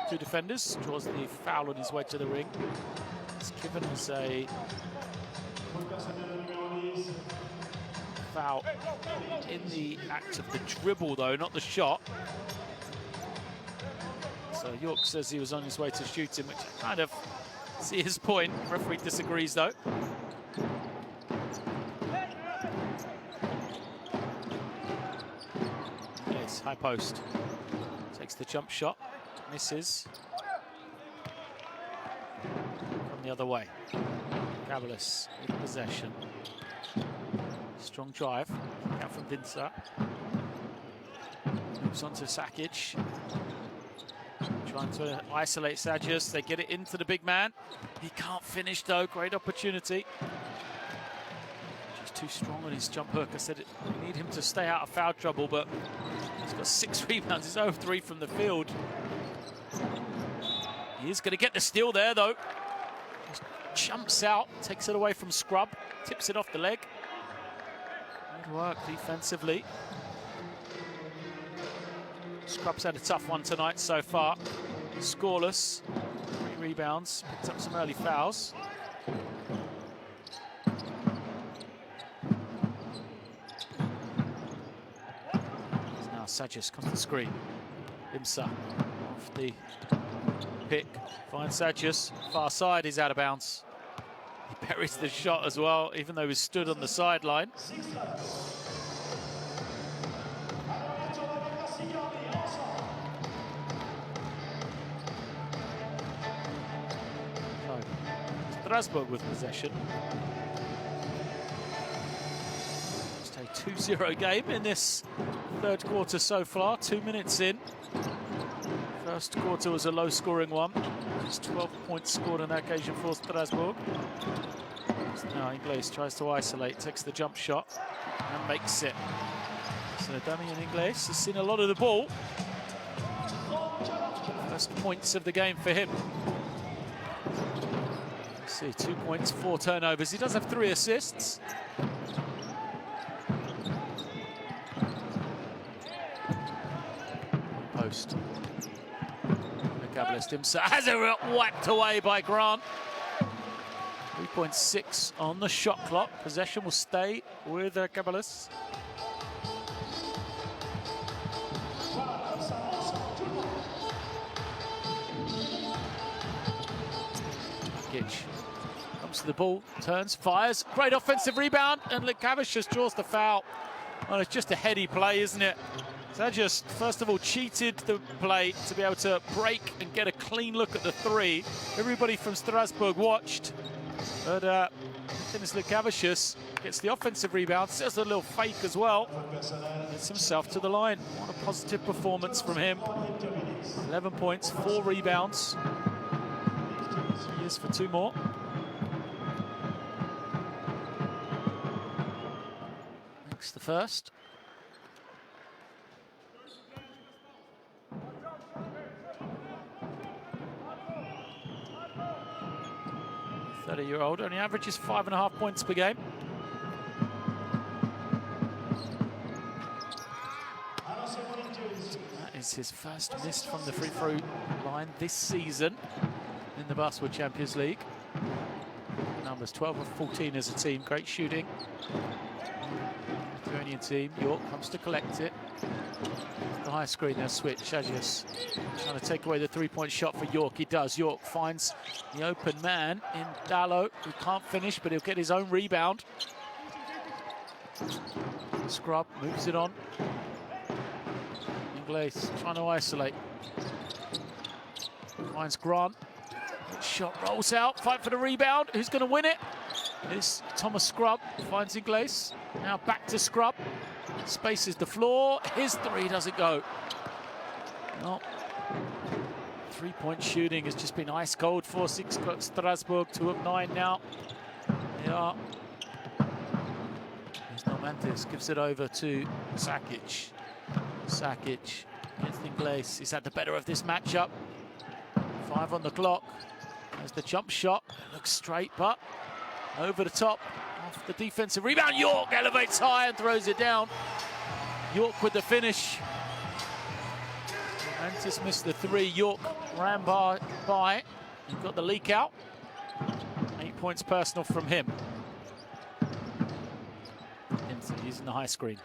2 defenders, draws the foul on his way to the ring. It's given as a foul in the act of the dribble, though, not the shot. So York says he was on his way to shoot him, which I kind of see his point. Referee disagrees, though. Yes, high post. Takes the jump shot, misses. From the other way. Lietkabelis in possession. Strong drive. Out from Dimsa. Moves on to Sakic. Trying to isolate Sagius. They get it into the big man. He can't finish though. Great opportunity. Just too strong on his jump hook. I said we need him to stay out of foul trouble, but he's got 6 rebounds. He's 0 of 3 from the field. He is going to get the steal there, though. Just jumps out, takes it away from Scrub, tips it off the leg. Good work defensively. Scrub's had a tough one tonight so far. Scoreless, 3 rebounds, picked up some early fouls. Sagius comes to the screen. Dimsa off the pick. Finds Sagius. Far side, he's out of bounds. He buries the shot as well, even though he stood on the sideline. So, Strasbourg with possession. Just a 2-0 game in this third quarter so far, 2 minutes in. First quarter was a low-scoring one. Just 12 points scored on that occasion for Strasbourg. Now Ingles tries to isolate, takes the jump shot and makes it. So Damien Ingles has seen a lot of the ball. First points of the game for him. Let's see, 2 points, 4 turnovers. He does have 3 assists. Post. Lietkabelis himself has it whacked away by Grant. 3.6 on the shot clock. Possession will stay with Lietkabelis. Comes to the ball, turns, fires, great offensive rebound, and Lietkabelis just draws the foul. Well, it's just a heady play, isn't it? So just, first of all, cheated the play to be able to break and get a clean look at the 3. Everybody from Strasbourg watched, but Dennis Lietkabelis gets the offensive rebound, does a little fake as well, gets himself to the line. What a positive performance from him. 11 points, 4 rebounds. He is for 2 more. Next the first. The 30-year-old only averages 5.5 points per game. That is his first missed from the free throw line this season in the Basketball Champions League. Numbers 12 of 14 as a team, great shooting. Lithuanian team, York comes to collect it. The high screen, they'll switch. Shajius trying to take away the 3-point shot for York. He does. York finds the open man in Dallo, who can't finish, but he'll get his own rebound. Scrub moves it on. Ingles trying to isolate. Finds Grant. Shot rolls out, fight for the rebound. Who's going to win it? It's Thomas Scrub, finds Ingles. Now back to Scrub. Spaces the floor. His 3 doesn't go. No. 3-point shooting has just been ice cold for SIG Strasbourg. 2 of 9 now. They are. Here's Normantis, gives it over to Sakic. Sakic against Ingles. He's had the better of this matchup. 5 on the clock. There's the jump shot. It looks straight, but over the top off the defensive rebound. York elevates high and throws it down. York with the finish. Mantis missed the 3. York ran by. He got the leak out. 8 points personal from him. Hinton using the high screen.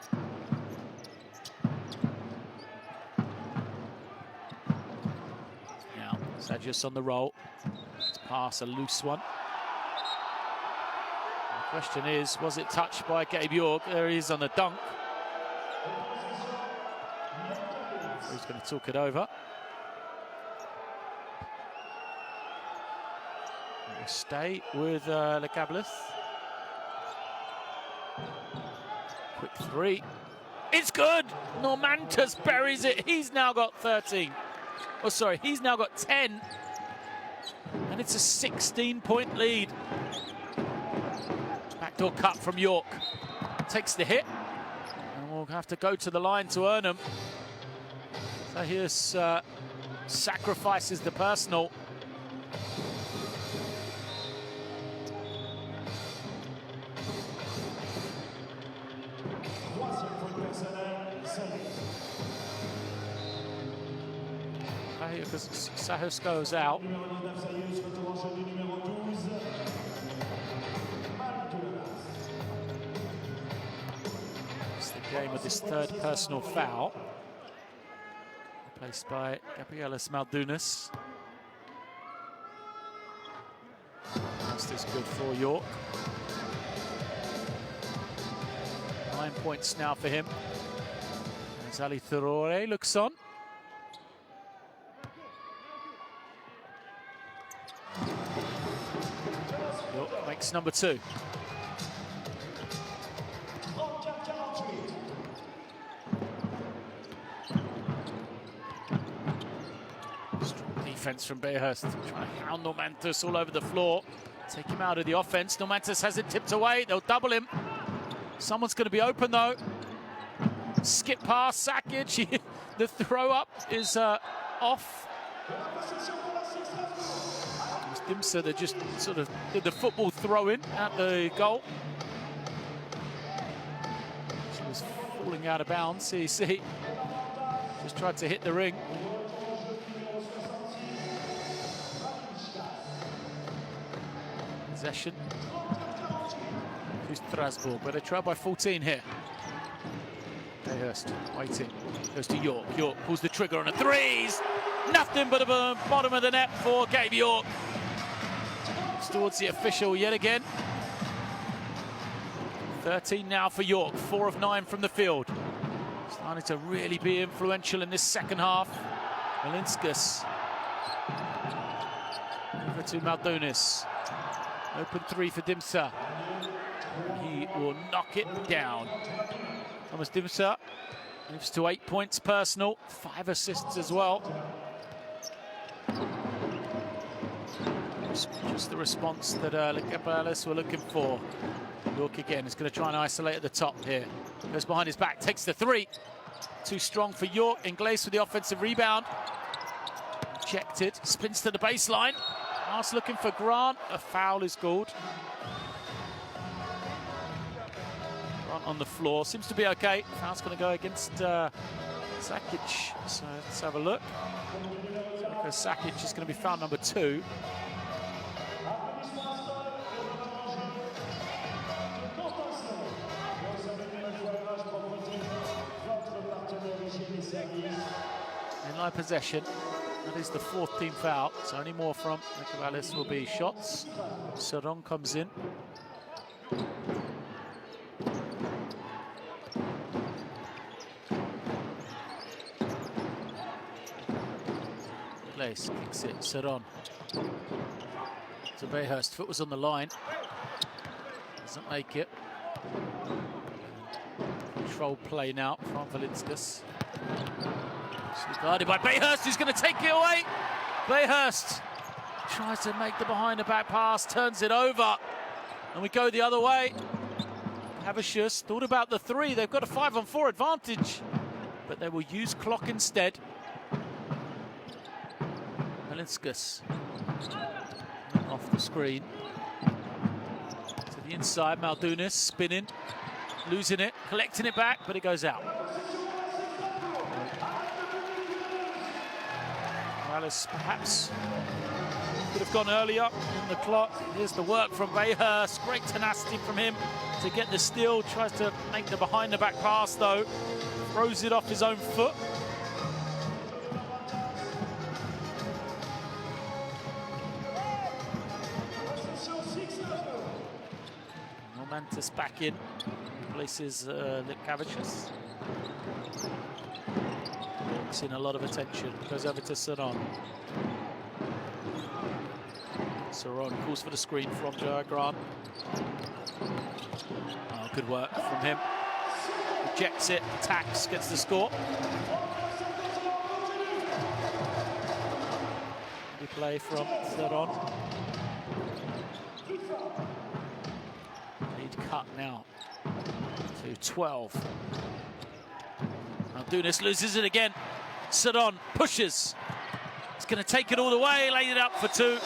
Now, Sagius on the roll. Pass, a loose one. The question is, was it touched by Gabe York? There he is on the dunk. He's going to talk it over. We'll stay with Lietkabelis. Quick 3. It's good! Normantis buries it. He's now got 13. Oh, sorry, he's now got 10. And it's a 16-point lead. Backdoor cut from York. Takes the hit. And we'll have to go to the line to earn them. So here's sacrifices the personal. Because Sahus goes out. It's the game with this 3rd personal foul. Replaced by Gabrielis Maldunas. This is good for York. 9 points now for him. As Ali Thourore looks on. York makes number 2. Strong defense from Bayhurst, trying to hound Normantis all over the floor. Take him out of the offense. Normantis has it tipped away. They'll double him. Someone's going to be open though. Skip past Sakic. The throw up is off Dimsa, they just sort of did the football throw-in at the goal. She was falling out of bounds, CC. Just tried to hit the ring. Possession to Strasbourg, but they trail by 14 here. Dayhurst waiting, goes to York. York pulls the trigger on a threes. Nothing but the bottom of the net for Gabe York. It's towards the official yet again. 13 now for York, 4 of 9 from the field. Starting to really be influential in this second half. Malinskas over to Maldonis. Open 3 for Dimsa. He will knock it down. Thomas Dimsa moves to 8 points personal, 5 assists as well. Just the response that Lietkabelis were looking for. York again is going to try and isolate at the top here. Goes behind his back, takes the 3. Too strong for York. Ingles with the offensive rebound. Rejected, spins to the baseline. Pass looking for Grant. A foul is called. Grant on the floor. Seems to be okay. Foul's going to go against Sakic. So let's have a look. Because Sakic is going to be foul number 2. In line possession. That is the 4th team foul, so only more from Lietkabelis will be shots. Seron comes in. Place kicks it, Seron. To Bayhurst, foot was on the line. Doesn't make it. Control play now from Valinskas. Guarded by Bayhurst, who's going to take it away. Bayhurst tries to make the behind-the-back pass, turns it over, and we go the other way. Havishus thought about the 3. They've got a 5-on-4 advantage, but they will use clock instead. Malinskas off the screen to the inside. Maldonis spinning, losing it, collecting it back, but it goes out. Alice perhaps could have gone earlier in the clock. Here's the work from Bayhurst. Great tenacity from him to get the steal. Tries to make the behind-the-back pass, though. Throws it off his own foot. Romantis back in. Places Lietkabelis. In a lot of attention, goes over to Seron. Seron calls for the screen from Joe Grant. Oh, good work from him. Rejects it, attacks, gets the score. Good play from Seron. Lead cut now to 12. Maldonis loses it again. Seron pushes. He's going to take it all the way, laid it up for 2.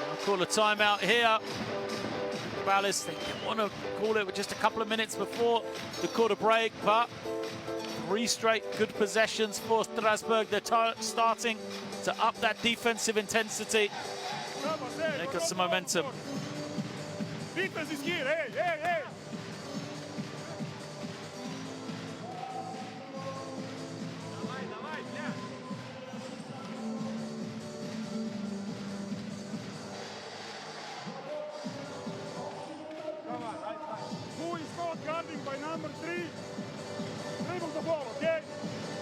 I'll call a timeout here. Lietkabelis, they didn't want to call it with just a couple of minutes before the quarter break, but 3 straight good possessions for Strasbourg. They're starting to up that defensive intensity. They got some momentum. Defense is here, hey, hey, hey! Who is not guarding by number 3? Dribble the ball, okay?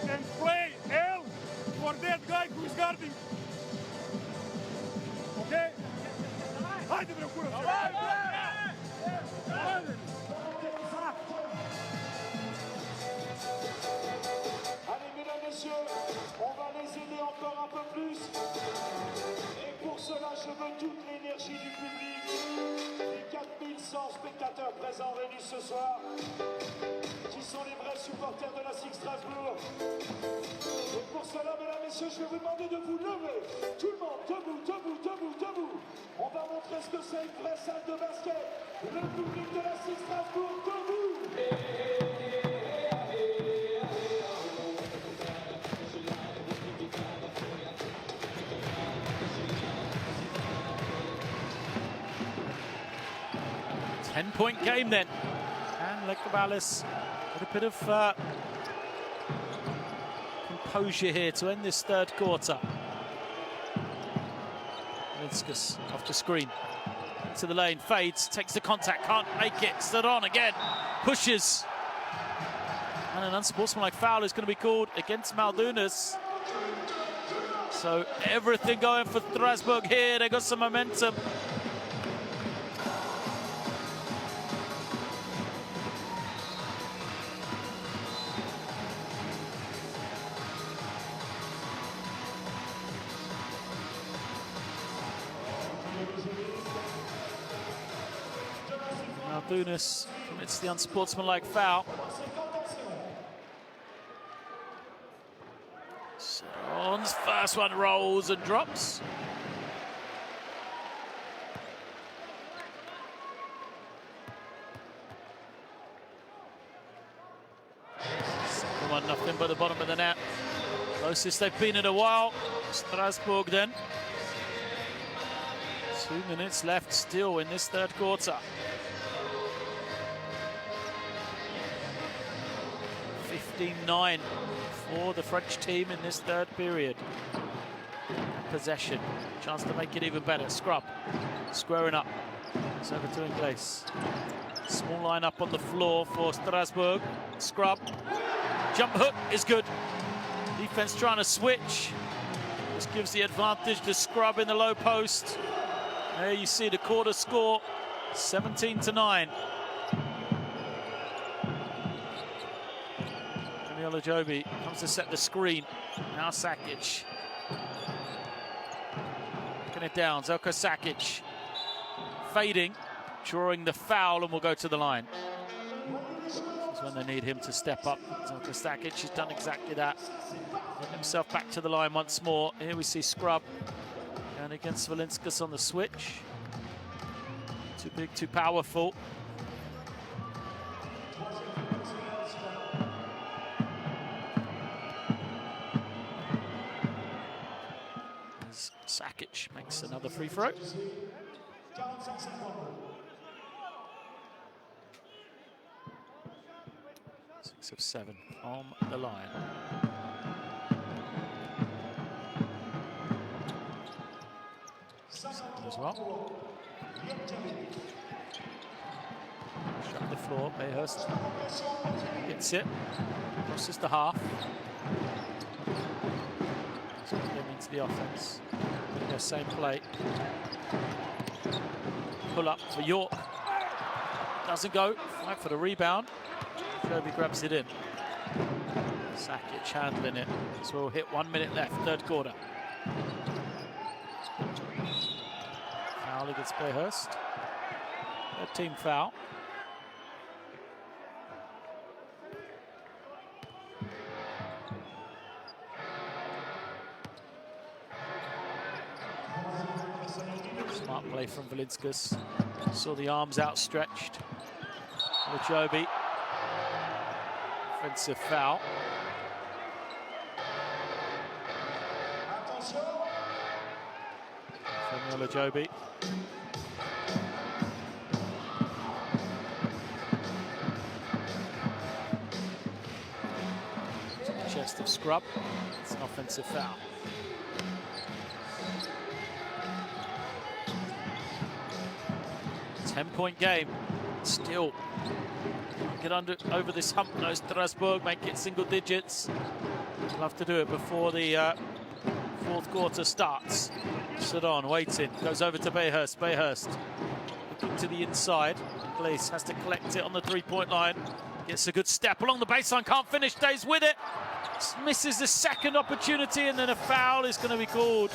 And play L for that guy who is guarding. Okay? Haydi bre kura. Allez, mesdames, messieurs, on va les aider encore un peu plus. Et pour cela, je veux toute l'énergie du public. Les 4100 spectateurs présents réunis ce soir, qui sont les vrais supporters de la SIG Strasbourg. Et pour cela, mesdames, messieurs, je vais vous demander de vous lever. Tout le monde, debout, debout, debout, debout. On va montrer ce que c'est une vraie salle de basket. Le public de la SIG Strasbourg, debout. 10-point game then. And Lietkabelis with a bit of composure here to end this third quarter. Linskas off the screen. Into the lane, fades, takes the contact, can't make it. Stood on again, pushes. And an unsportsmanlike foul is going to be called against Maldunas. So everything going for Strasbourg here. They got some momentum. Maldunas commits the unsportsmanlike foul. Son's first one rolls and drops. Second one, nothing but the bottom of the net. Closest they've been in a while. Strasbourg then. 2 minutes left still in this third quarter. 15-9 for the French team in this third period. Possession, chance to make it even better. Scrub, squaring up. It's over to Ingles. Small line up on the floor for Strasbourg. Scrub, jump hook is good. Defense trying to switch. This gives the advantage to Scrub in the low post. There you see the quarter score, 17-9. Joby comes to set the screen. Now Sakic. Looking it down. Zelko Sakic fading, drawing the foul, and will go to the line. This is when they need him to step up. Zelko Sakic has done exactly that. Getting himself back to the line once more. Here we see Scrub going against Valinskas on the switch. Too big, too powerful. Sakic makes another free throw. 6 of 7 on the line. Second as well. Shut the floor, Bayhurst hits it, crosses the half. Into the offense. Their same play. Pull up for York. Doesn't go. Fight for the rebound. Joby grabs it in. Sakic handling it. So we'll hit 1 minute left, third quarter. Foul against Bayhurst. Third team foul. Smart play from Valinskas. Saw the arms outstretched. Joby. Offensive foul. From Joby. To the chest of Scrub. It's an offensive foul. Ten-point game. Still get over this hump now. Strasbourg make it single digits. They'll have to do it before the fourth quarter starts. Sedon waiting, goes over to Bayhurst. Bayhurst looking to the inside. Ingles has to collect it on the three-point line. Gets a good step along the baseline, can't finish, stays with it. Misses the second opportunity, and then a foul is going to be called.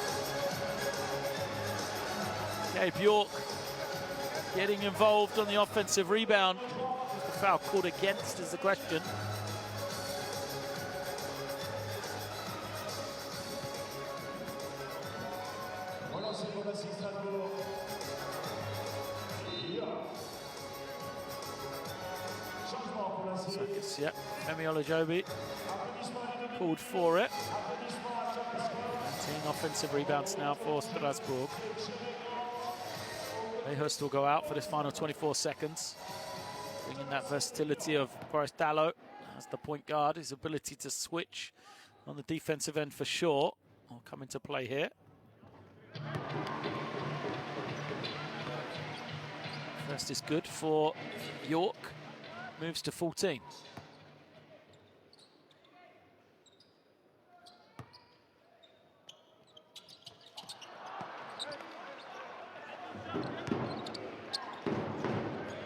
Gabe York getting involved on the offensive rebound. The foul called against is the question. Sakis, yeah. Femi Olajobi pulled for it. 19 offensive rebounds now for Strasbourg. Mayhurst will go out for this final 24 seconds. Bringing that versatility of Boris Dallo as the point guard, his ability to switch on the defensive end for sure will come into play here. First is good for York, moves to 14.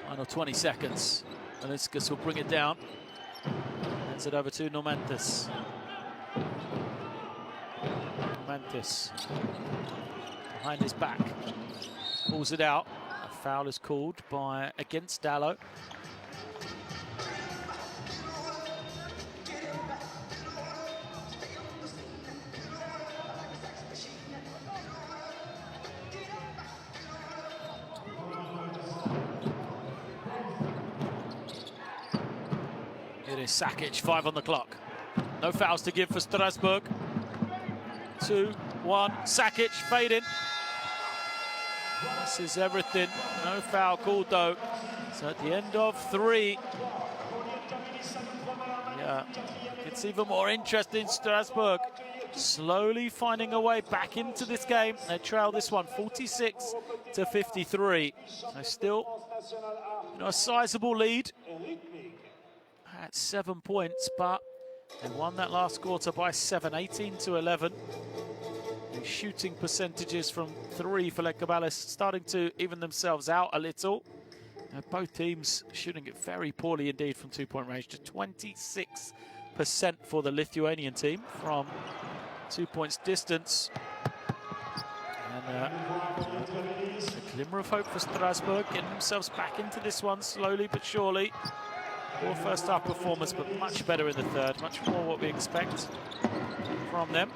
Final 20 seconds. Lietkabelis will bring it down. Hands it over to Normantis. Normantis behind his back. Pulls it out. A foul is called against Dallo. It is Sakic, 5 on the clock. No fouls to give for Strasbourg. 2, 1, Sakic fading. This is everything. No foul called though. So at the end of 3. Yeah, it's even more interesting. Strasbourg slowly finding a way back into this game. They trail this one 46 to 53. So still, a sizable lead at 7 points, but they won that last quarter by 7, 18 to 11. The shooting percentages from 3 for Lietkabelis starting to even themselves out a little. Both teams shooting it very poorly indeed from 2-point range, to 26% for the Lithuanian team from 2 points distance. And a glimmer of hope for Strasbourg, getting themselves back into this one slowly but surely. Poor first half performance, but much better in the third, much more what we expect from them.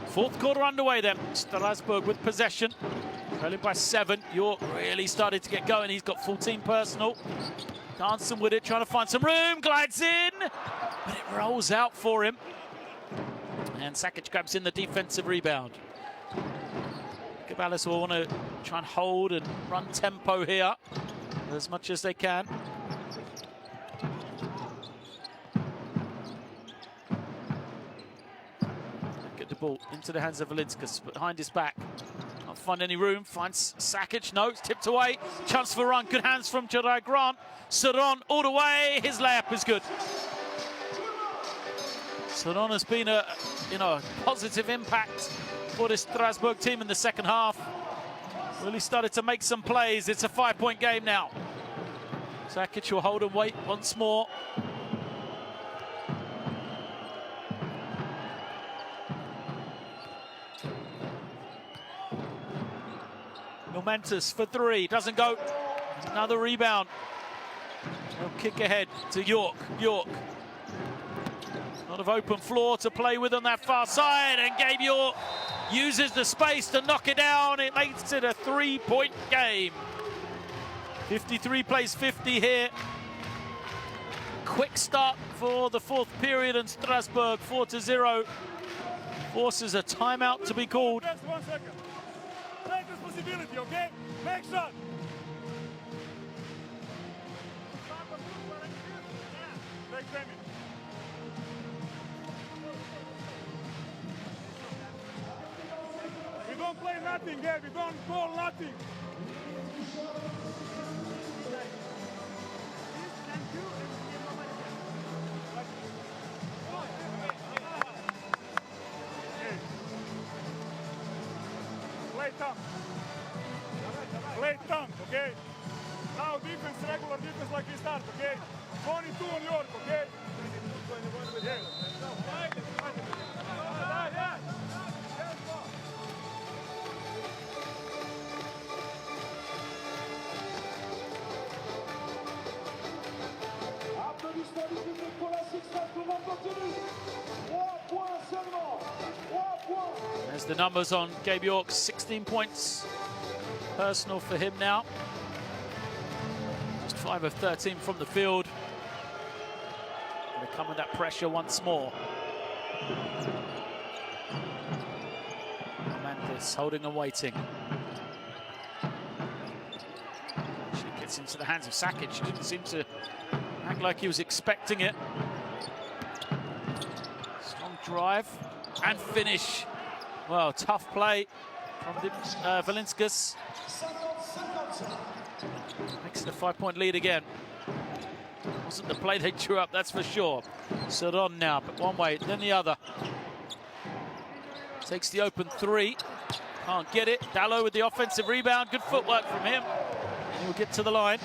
Fourth quarter underway then. Strasbourg with possession. Trailing by 7. York really started to get going. He's got 14 personal. Dancing with it, trying to find some room. Glides in. But it rolls out for him. And Sakic grabs in the defensive rebound. Lietkabelis will want to try and hold and run tempo here as much as they can. Get the ball into the hands of Lietkabelis, behind his back. Can't find any room, finds Sakic, no, it's tipped away. Chance for a run, good hands from Jedi Grant. Saron all the way, his layup is good. Saron has been a positive impact for this Strasbourg team in the second half. Really started to make some plays. It's a 5-point game now. Sakic will hold and wait once more. Normantis for 3, doesn't go. Another rebound. They'll kick ahead to York. York. A lot of open floor to play with on that far side, and Gabe York uses the space to knock it down. It makes it a 3-point game. 53 plays 50 here. Quick start for the fourth period, and Strasbourg 4-0 forces a timeout to be called. Just 1 second. Take responsibility, okay? Make shot. Take 10 minutes. We don't play nothing here. We don't call nothing. Play tongue, okay? Now defense, regular defense like we start, okay? 22 on York, okay? Yeah. Applaudissements du public pour la SIG Strasbourg en continu. 3 points seulement. 3 points. There's the numbers on Gabe York, 16 points. Personal for him now. Just 5 of 13 from the field. They come with that pressure once more. Mantis holding and waiting. She gets into the hands of Sakic. She didn't seem to act like he was expecting it. Strong drive and finish. Well, tough play from Valinskas. Makes it a 5-point lead again. Wasn't the play they drew up, that's for sure. Seron now, but one way, then the other. Takes the open three. Can't get it. Dallo with the offensive rebound. Good footwork from him. He'll get to the line.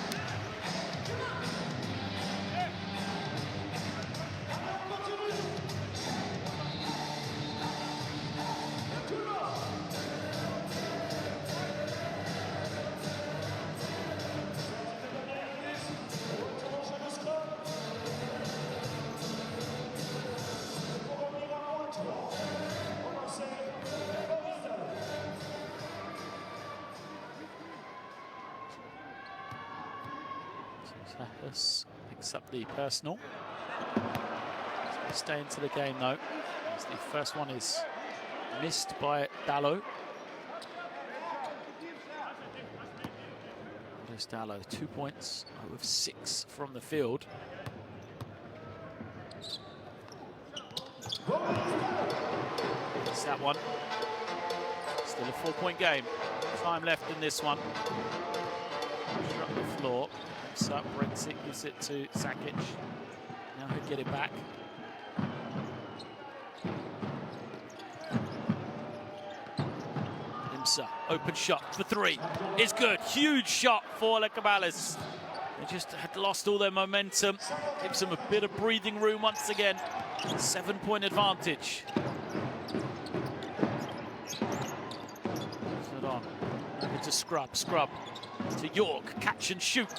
Picks up the personal. Stay into the game though. As the first one is missed by Dallo. There's Dallo, 2 points with 6 from the field. It's that one. Still a 4-point game. Time left in this one. Struck the floor. Up, breaks it, gives it to Sakic. Now he'll get it back. Imsa, open shot for 3. It's good. Huge shot for Lietkabelis. They just had lost all their momentum. Gives them a bit of breathing room once again. 7-point advantage. Put on. Over to Scrub. Scrub to York. Catch and shoot.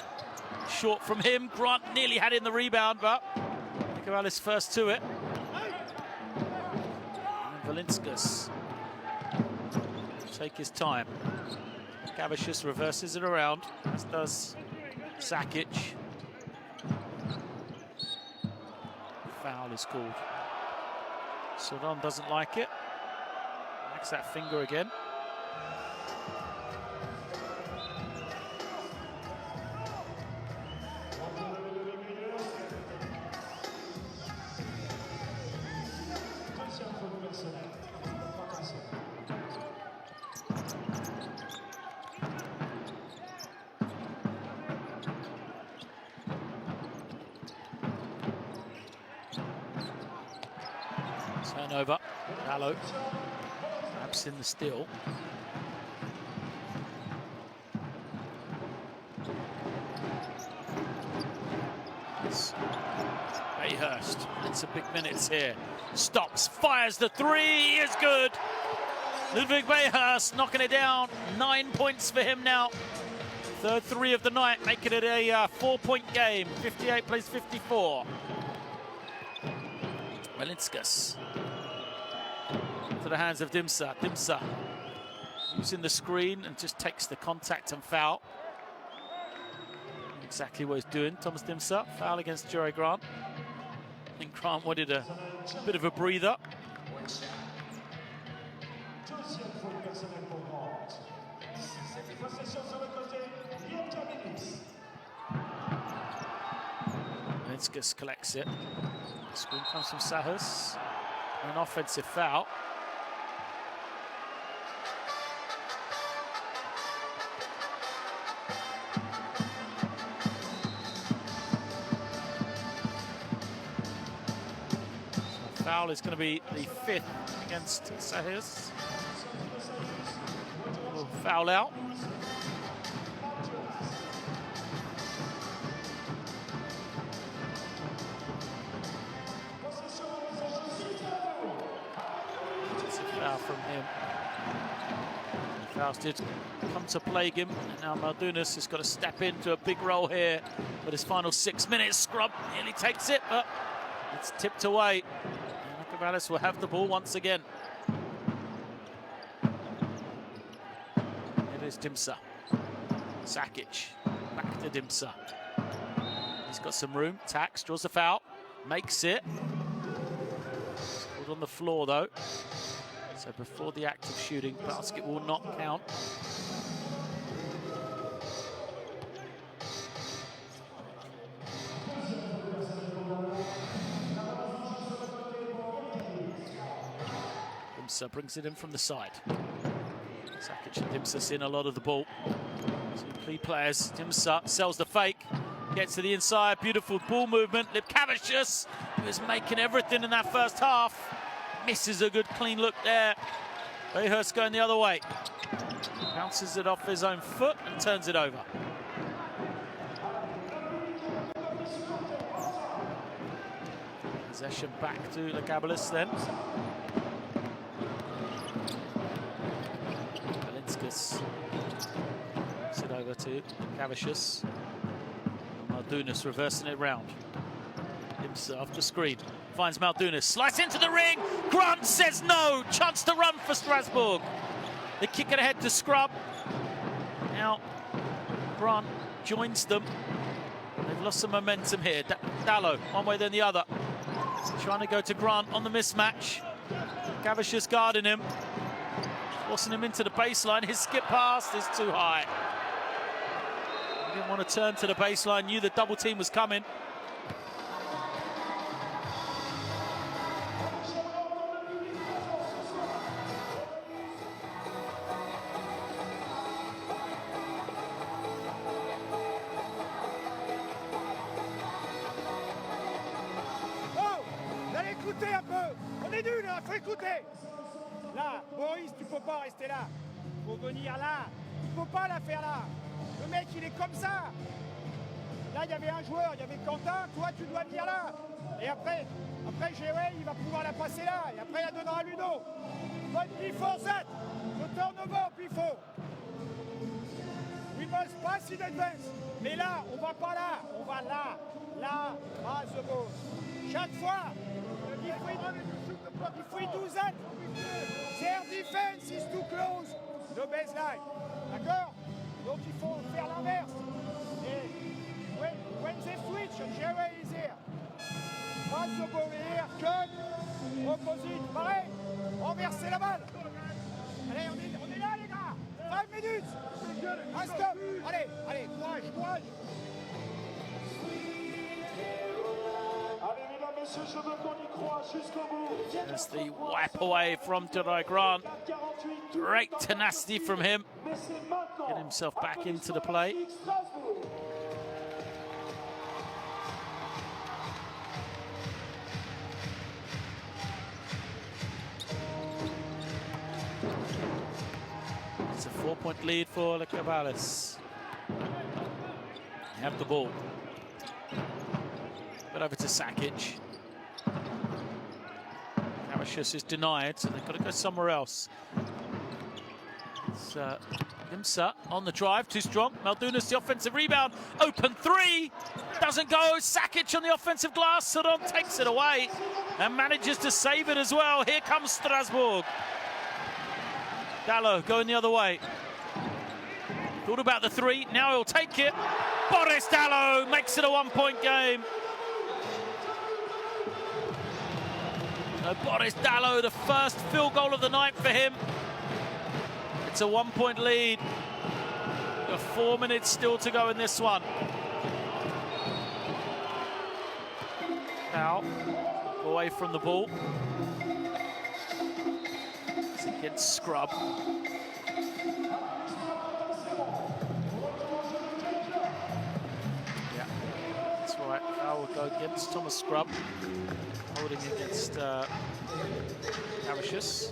Short from him. Grant nearly had in the rebound, but Lietkabelis first to it. And Valinskas take his time. Gavicius reverses it around, as does Sakic. Foul is called. Seron doesn't like it. Makes that finger again. Turnover. Dallo grabs in the steal. Bayhurst, it's a big minutes here. Stops, fires the 3, is good. Ludwig Bayhurst knocking it down. 9 points for him now. Third three of the night, making it a 4-point game. 58 plays 54. Lietkabelis to the hands of Dimsa. Dimsa using the screen and just takes the contact and foul. Exactly what he's doing, Thomas Dimsa. Foul against Jerry Grant. I think Grant wanted a bit of a breather. Lietkabelis collects it. Screen comes from Sahus. An offensive foul. So foul is going to be the 5th against Sahus. Will foul out. From him. Fouls did come to plague him, and now Maldunas has got to step into a big role here. But his final 6 minutes, Scrub nearly takes it, but it's tipped away. Lietkabelis will have the ball once again. It is Dimsa. Sakic back to Dimsa. He's got some room. Tax draws a foul, makes it. Scored on the floor though. So before the act of shooting, basket will not count. Dimsa brings it in from the side. Sakic and Dimsa seeing a lot of the ball. Two key players. Dimsa sells the fake, gets to the inside, beautiful ball movement. Lietkabelis, who was making everything in that first half, misses a good clean look there. Bayhurst going the other way. Bounces it off his own foot and turns it over. Possession back to Lietkabelis then. Lietkabelis puts it over to Lietkabelis. Maldunas reversing it round. Himself to screen. Finds Maldunas, slice into the ring. Grant says no. Chance to run for Strasbourg. They kick it ahead to Scrub. Now Grant joins them. They've lost some momentum here. Dallo, one way then the other. Trying to go to Grant on the mismatch. Lietkabelis guarding him. Forcing him into the baseline. His skip pass is too high. He didn't want to turn to the baseline. Knew the double team was coming. Écoutez un peu, on est nuls, il faut écouter. Là, Boris, tu peux pas rester là. Il faut venir là. Il faut pas la faire là. Le mec, il est comme ça. Là, il y avait un joueur, il y avait Quentin. Toi, tu dois venir là. Et après Géway, il va pouvoir la passer là. Et après, il la donnera à Ludo. But before that, the turnover before. We must pass in advance. Mais là, on va pas là. On va là. Là, pass the ball. Chaque fois. If we do that, their defense is too close, the baseline. D'accord? Donc il faut faire l'inverse. Et when they switch, Jerry is here. Pass the ball here, cut, opposite, pareil, renverser la balle. Allez, on est là les gars. 5 minutes. Un stop. Allez, courage. There's the wipe away from Jerry Grant. Great tenacity from him. Get himself back into the play. It's a 4-point lead for Lietkabelis. They have the ball. But over to Sakic. Lietkabelis is denied, so they've got to go somewhere else. It's Dimsa on the drive, too strong. Maldunas the offensive rebound, open three, doesn't go. Sakic on the offensive glass, Sadon takes it away and manages to save it as well. Here comes Strasbourg. Dallo going the other way. Thought about the three, now he'll take it. Boris Dallo makes it a 1-point game. Boris Dallo, the first field goal of the night for him. It's a 1-point lead. 4 minutes still to go in this one. Foul away from the ball. It's against Scrub. Yeah, that's right. Foul will go against Thomas Scrub. Holding against Avicius.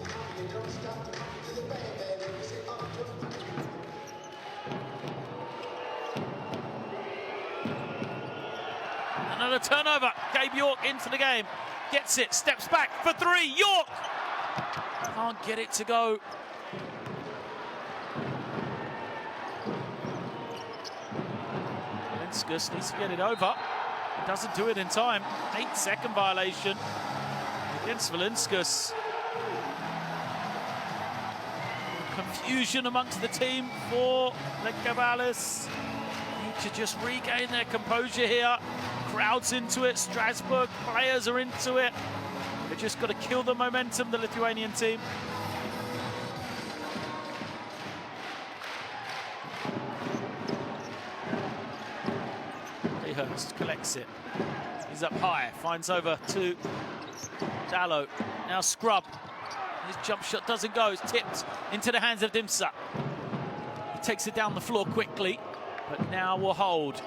Another turnover. Gabe York into the game. Gets it, steps back for three. York! Can't get it to go. Linskus needs to get it over. Doesn't do it in time. 8-second violation against Valinskas. Confusion amongst the team for Lietkabelis. Need to just regain their composure here. Crowds into it. Strasbourg players are into it. They've just got to kill the momentum, the Lithuanian team. Hurst collects it. He's up high, finds over to Dallo. Now Scrub. His jump shot doesn't go. It's tipped into the hands of Dimsa. He takes it down the floor quickly, but now will hold.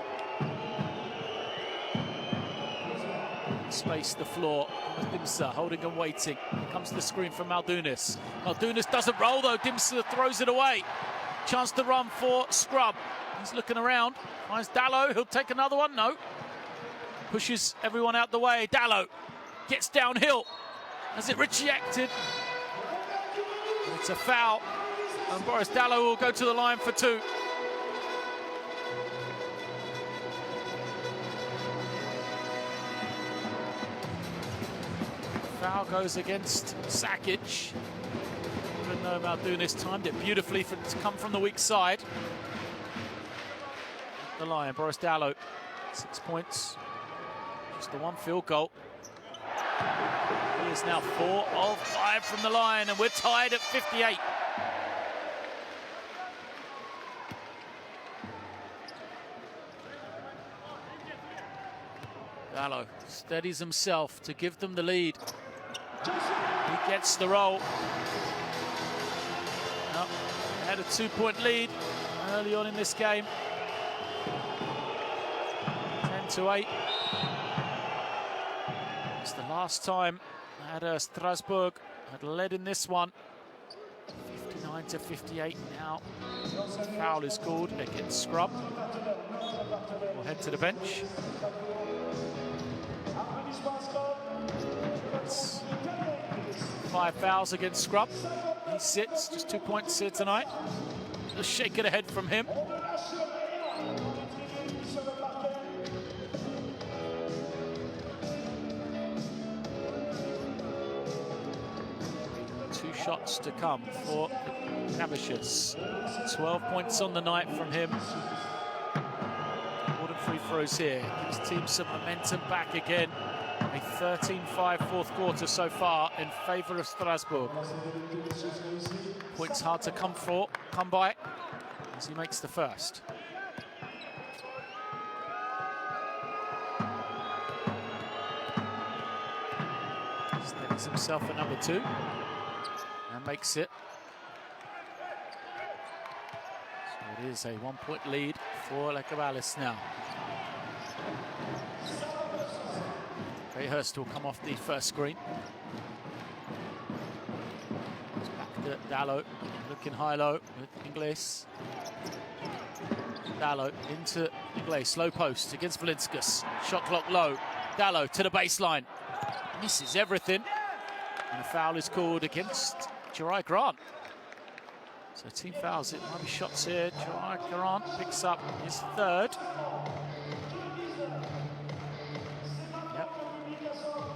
Space the floor. Dimsa holding and waiting. Here comes the screen from Maldunas. Maldunas doesn't roll though. Dimsa throws it away. Chance to run for Scrub. He's looking around. Finds Dallo. He'll take another one. No. Pushes everyone out the way. Dallo gets downhill. Has it rejected? It's a foul. And Boris Dallo will go to the line for two. Foul goes against Sakic. Even though Maldunas timed it beautifully for it to come from the weak side. The line, Boris Dallo, 6 points. Just the one field goal. He is now 4 of 5 from the line, and we're tied at 58. Dallo steadies himself to give them the lead. He gets the roll. Well, they had a 2-point lead early on in this game. 10-8. It's the last time that Strasbourg had led in this one. 59-58 now. Foul is called against Scrub. We'll head to the bench. It's 5 fouls against Scrub. He sits, just 2 points here tonight. Just shake it ahead from him. Shots to come for Avicius. 12 points on the night from him. Important free throws here. Gives team some momentum back again. A 13-5 fourth quarter so far in favour of Strasbourg. Points hard to come by as he makes the first. Steadies himself at number 2. And makes it. So it is a 1-point lead for Lietkabelis now. Hurst will come off the first screen. It's back to Dallo, looking high-low with Ingles. Dallo into Ingles, low post against Valinskas. Shot clock low. Dallo to the baseline. Misses everything. And a foul is called against Jeriah Grant. So team fouls, it might be shots here. Garant picks up his third. Yep.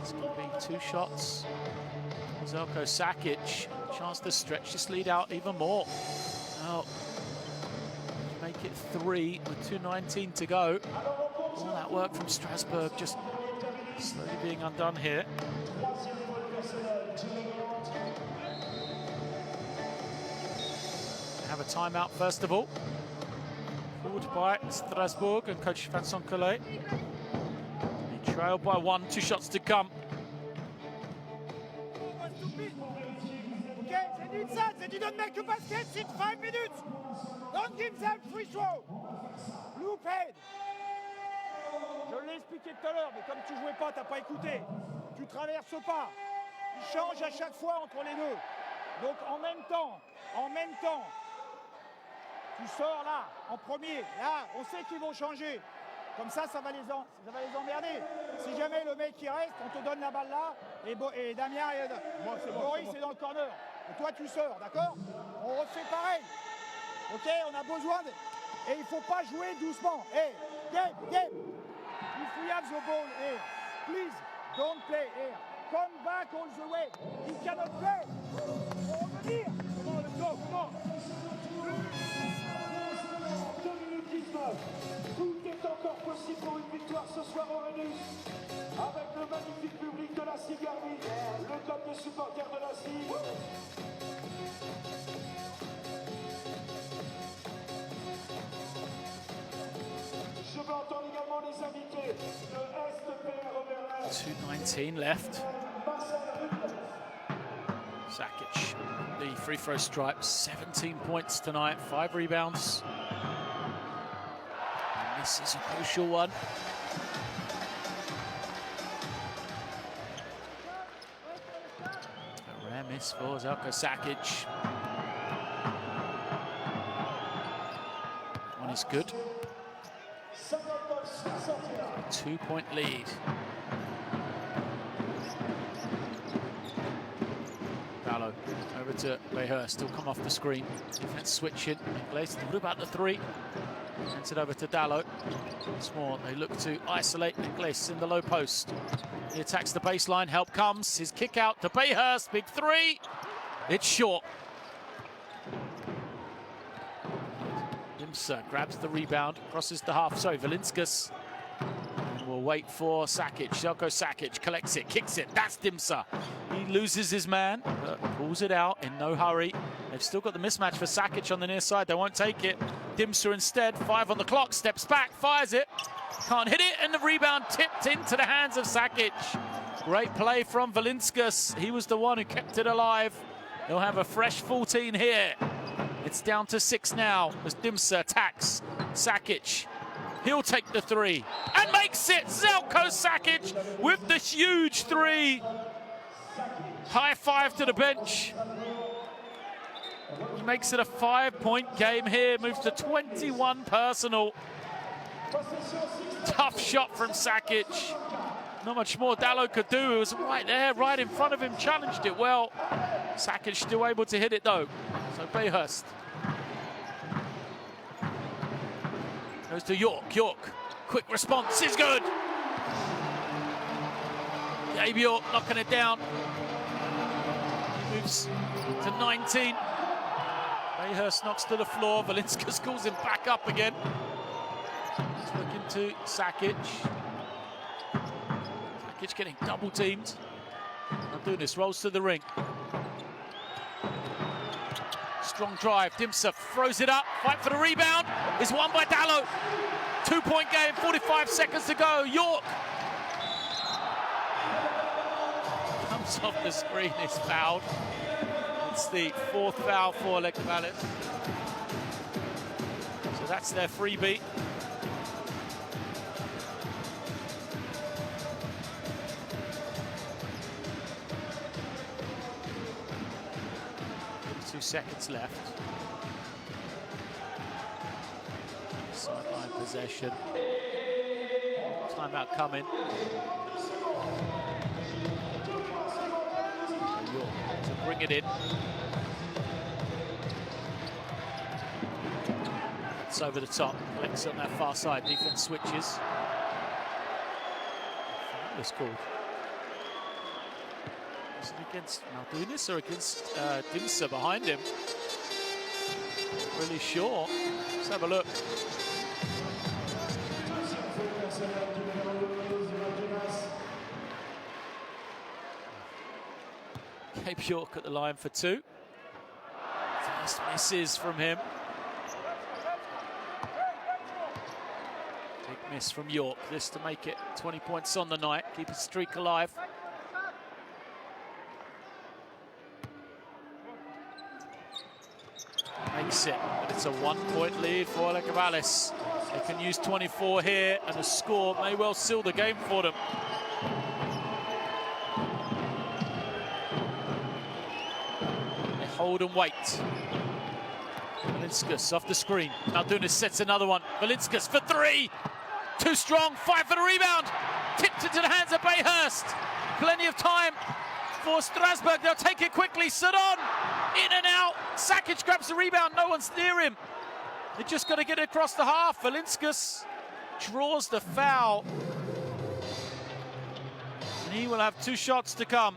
It's going to be 2 shots. Zelko Sakic, chance to stretch this lead out even more. Now, make it 3 with 2:19 to go. All that work from Strasbourg just slowly being undone here. Have a timeout first of all. Called by Strasbourg and coach Vincent Collet. They trail by 1, 2 shots to come. Okay, they need that. They didn't make a basket in 5 minutes. Don't give them free throw. Blue paid. Je l'ai expliqué tout à l'heure, mais comme tu jouais pas, t'as pas écouté. Tu traverses pas. Tu changes à chaque fois entre les deux. Donc en même temps, tu sors là, en premier. Là, on sait qu'ils vont changer. Comme ça va les emmerder. Si jamais le mec qui reste, on te donne la balle là, et Damien et Boris est dans le corner. Et toi, tu sors, d'accord? On refait pareil. Ok, on a besoin de... Et il faut pas jouer doucement. Hey, game. If we have the ball here, please don't play here. Come back all the way. He cannot play. Faut revenir. Come on, let's go, come on. 2 minutes 19. Tout est encore possible pour une victoire ce soir au Rhenus. Avec le magnifique public de la SIG le club des supporters de la SIG. Je veux entendre également les invités de SPR 2:19 left. Sakic, the free throw stripes, 17 points tonight, 5 rebounds. And this is a crucial one. A rare miss for Zelko Sakic. One is good. 2-point lead. Dallo over to Behers, still come off the screen. Defense switching. What about the 3? Sends it over to Dallo. Once more, they look to isolate Inglis in the low post. He attacks the baseline, help comes. His kick out to Behers, big 3. It's short. Dimsa grabs the rebound, crosses the half. Sorry, Valinskas. We'll wait for Sakic. Zelko Sakic collects it, kicks it. That's Dimsa. He loses his man, but pulls it out in no hurry. They've still got the mismatch for Sakic on the near side. They won't take it. Dimsa instead, 5 on the clock, steps back, fires it. Can't hit it, and the rebound tipped into the hands of Sakic. Great play from Valinskas. He was the one who kept it alive. They'll have a fresh 14 here. It's down to 6 now as Dimsa attacks Sakic. He'll take the 3 and makes it. Zelko Sakic with the huge 3. High five to the bench. He makes it a 5-point game here. Moves to 21 personal. Tough shot from Sakic. Not much more Dallo could do. It was right there, right in front of him. Challenged it well. Sakic still able to hit it though. So Behers. Goes to York. York, quick response is good. Gabe York knocking it down. He moves to 19. Behers knocks to the floor. Valinskas calls him back up again. He's looking to Sakic. Sakic getting double teamed. Not doing this, rolls to the ring. Strong drive, Dimsa throws it up, fight for the rebound, is won by Dallo. 2-point game, 45 seconds to go. York comes off the screen, is fouled. It's the 4th foul for Lietkabelis. So that's their freebie. Seconds left. Sideline possession. Timeout coming. York to bring it in. Pass over the top. Collects on that far side. Defense switches. Foul is called. Is it against Maldunis or against Dimsa behind him? Really sure. Let's have a look. Cape York at the line for 2. First misses from him. Big miss from York. This to make it 20 points on the night. Keep his streak alive. Makes it, but it's a 1-point lead for Lietkabelis. They can use 24 here, and the score may well seal the game for them. They hold and wait. Valinskas off the screen. Maldunis sets another one. Valinskas for 3. Too strong. 5 for the rebound. Tipped into the hands of Bayhurst. Plenty of time for Strasbourg. They'll take it quickly. Sadon in and out. Sakic grabs the rebound. No one's near him. They just got to get it across the half. Valinskas draws the foul. And he will have 2 shots to come.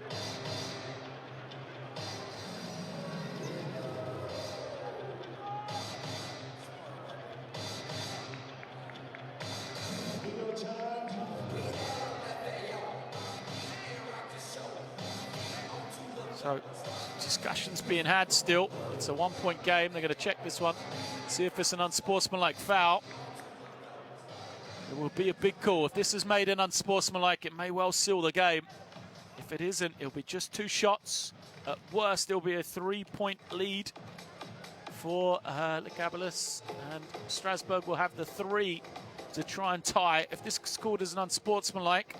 So, discussions being had still. It's a 1-point game. They're going to check this one, see if it's an unsportsmanlike foul. It will be a big call. If this is made an unsportsmanlike, it may well seal the game. If it isn't, it'll be just 2 shots. At worst, it'll be a 3-point lead for Lietkabelis, and Strasbourg will have the 3 to try and tie. If this is called as an unsportsmanlike,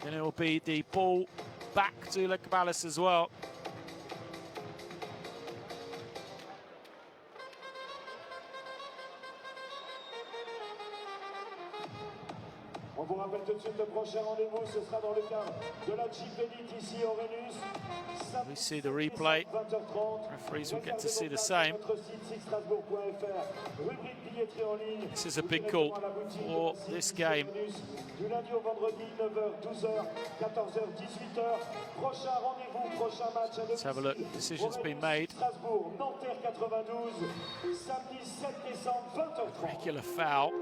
then it will be the ball back to Lietkabelis as well. On vous rappelle tout de suite le prochain rendez-vous, ce sera dans le cadre de la Chip Elite ici au Rhenus. We see the replay. Referees will get to see the same. This is a big call for this game. Du lundi au vendredi, 9h, 12h, 14h, 18h. Prochain rendez-vous, prochain match. Let's have a look. Decision's been made. Strasbourg, Nanterre 92, samedi 7 décembre, 20h30. Regular foul.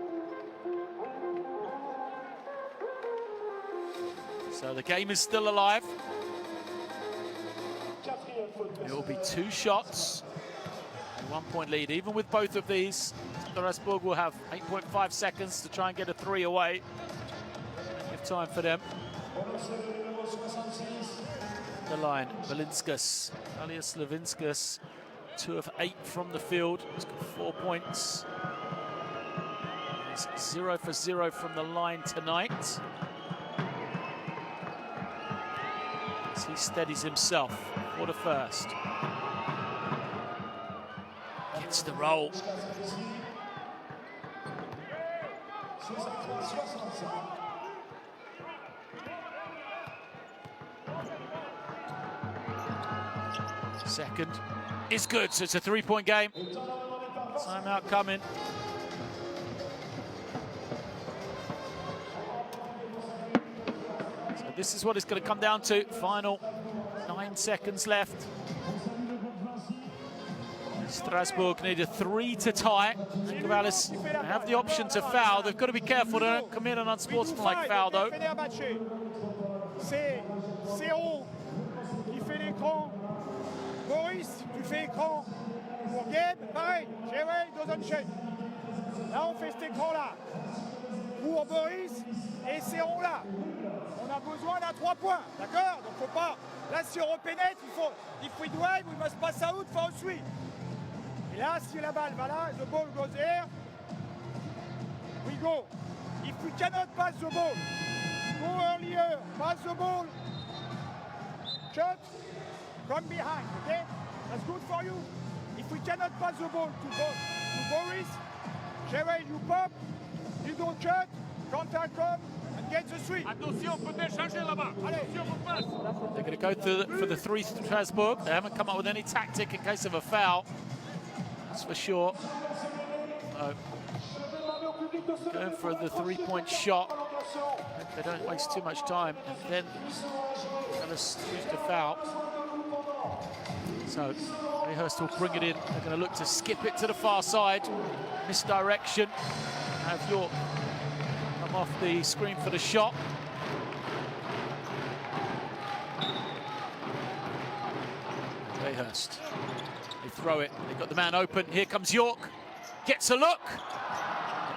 So the game is still alive. It will be 2 shots, 1-point lead. Even with both of these, Strasbourg will have 8.5 seconds to try and get a 3 away. Plenty of time for them. The line, Valinskas, Alias Levinskas, 2 of 8 from the field. He's got 4 points. He's 0 for 0 from the line tonight. He steadies himself for the first. Gets the roll. Second is good, so it's a 3-point game. Timeout coming. This is what it's going to come down to. Final 9 seconds left. Strasbourg need a 3 to tie. Lietkabelis have the option to foul. They've got to be careful they don't commit an unsportsmanlike foul, though. C'est Céron qui fait l'écran. Boris, tu fais écran pour Gabe. Pareil, Jewel doesn't change. Là, on fait cet écran-là pour Boris et Céron là. On a besoin d'un 3 points, d'accord? Donc faut pas. Là, si on repénètre, il faut. If we drive, we must pass out for a sweep. Et là, si la balle va là, the ball goes there, we go. If we cannot pass the ball, go earlier, pass the ball, shot, come behind, okay? That's good for you. If we cannot pass the ball to Boris, Jerry, you pop, you don't cut, counter come, and get the sweep. Attention, peut-être changer là-bas. Attention, on passe. They're going to go for the 3 Strasbourg. They haven't come up with any tactic in case of a foul. That's for sure. Going for the three-point shot. Hope they don't waste too much time. And then Ellis used a foul. So Hurst will bring it in. They're going to look to skip it to the far side. Misdirection. Have York come off the screen for the shot. Hurst. They throw it. They've got the man open. Here comes York. Gets a look.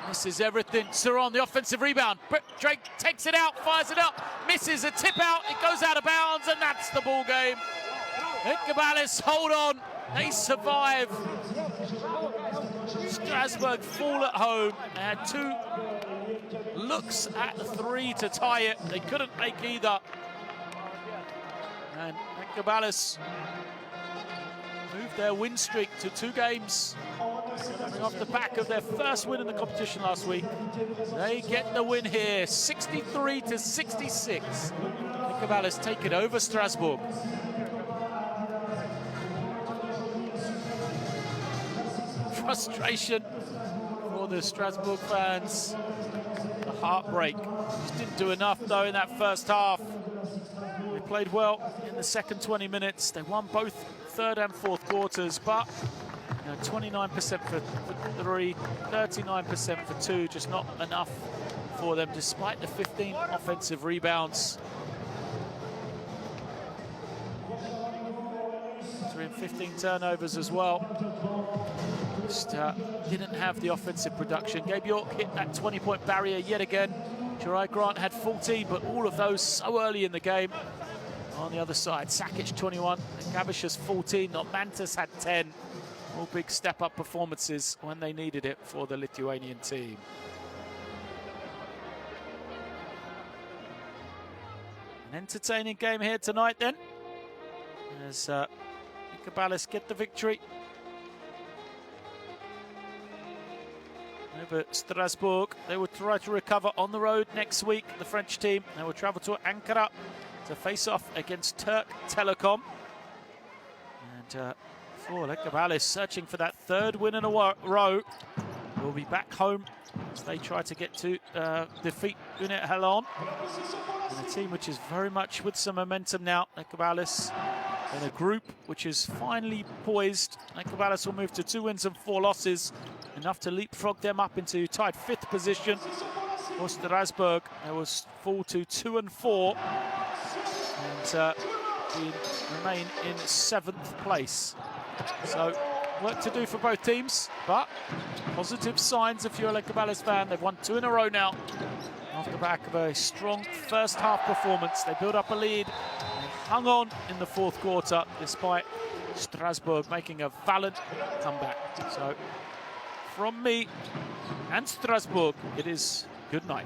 Misses everything. Saron, the offensive rebound. Drake takes it out, fires it up, misses a tip out. It goes out of bounds, and that's the ball game. Lietkabelis hold on. They survive. Strasbourg fall at home. They had 2 looks at 3 to tie it. They couldn't make either. And Lietkabelis moved their win streak to 2 games. Coming off the back of their first win in the competition last week. They get the win here, 63 to 66. Lietkabelis take it over Strasbourg. Frustration for the Strasbourg fans. A heartbreak. Just didn't do enough though in that first half. They played well in the second 20 minutes. They won both third and fourth quarters, but 29% for 3, 39% for 2, just not enough for them despite the 15 offensive rebounds. 3 and 15 turnovers as well. Just didn't have the offensive production. Gabe York hit that 20-point barrier yet again. Jeriah Grant had 14, but all of those so early in the game. On the other side, Sakic 21, and Gavish's 14, Notmantas had 10. All big step-up performances when they needed it for the Lithuanian team. An entertaining game here tonight then, as Lietkabelis get the victory over Strasbourg. They will try to recover on the road next week, the French team. They will travel to Ankara to face off against Turk Telekom. And for Lietkabelis, searching for that 3rd win in a row, will be back home as they try to get to defeat Unet Helon. And a team which is very much with some momentum now. Lietkabelis in a group which is finally poised. Lietkabelis will move to 2 wins and 4 losses, enough to leapfrog them up into tied 5th position. For Strasbourg, they will fall to 2 and 4 and remain in 7th place. So work to do for both teams, but positive signs if you're a Lietkabelis fan. They've won 2 in a row now off the back of a strong first half performance. They built up a lead and hung on in the 4th quarter despite Strasbourg making a valiant comeback. So from me and Strasbourg, it is good night.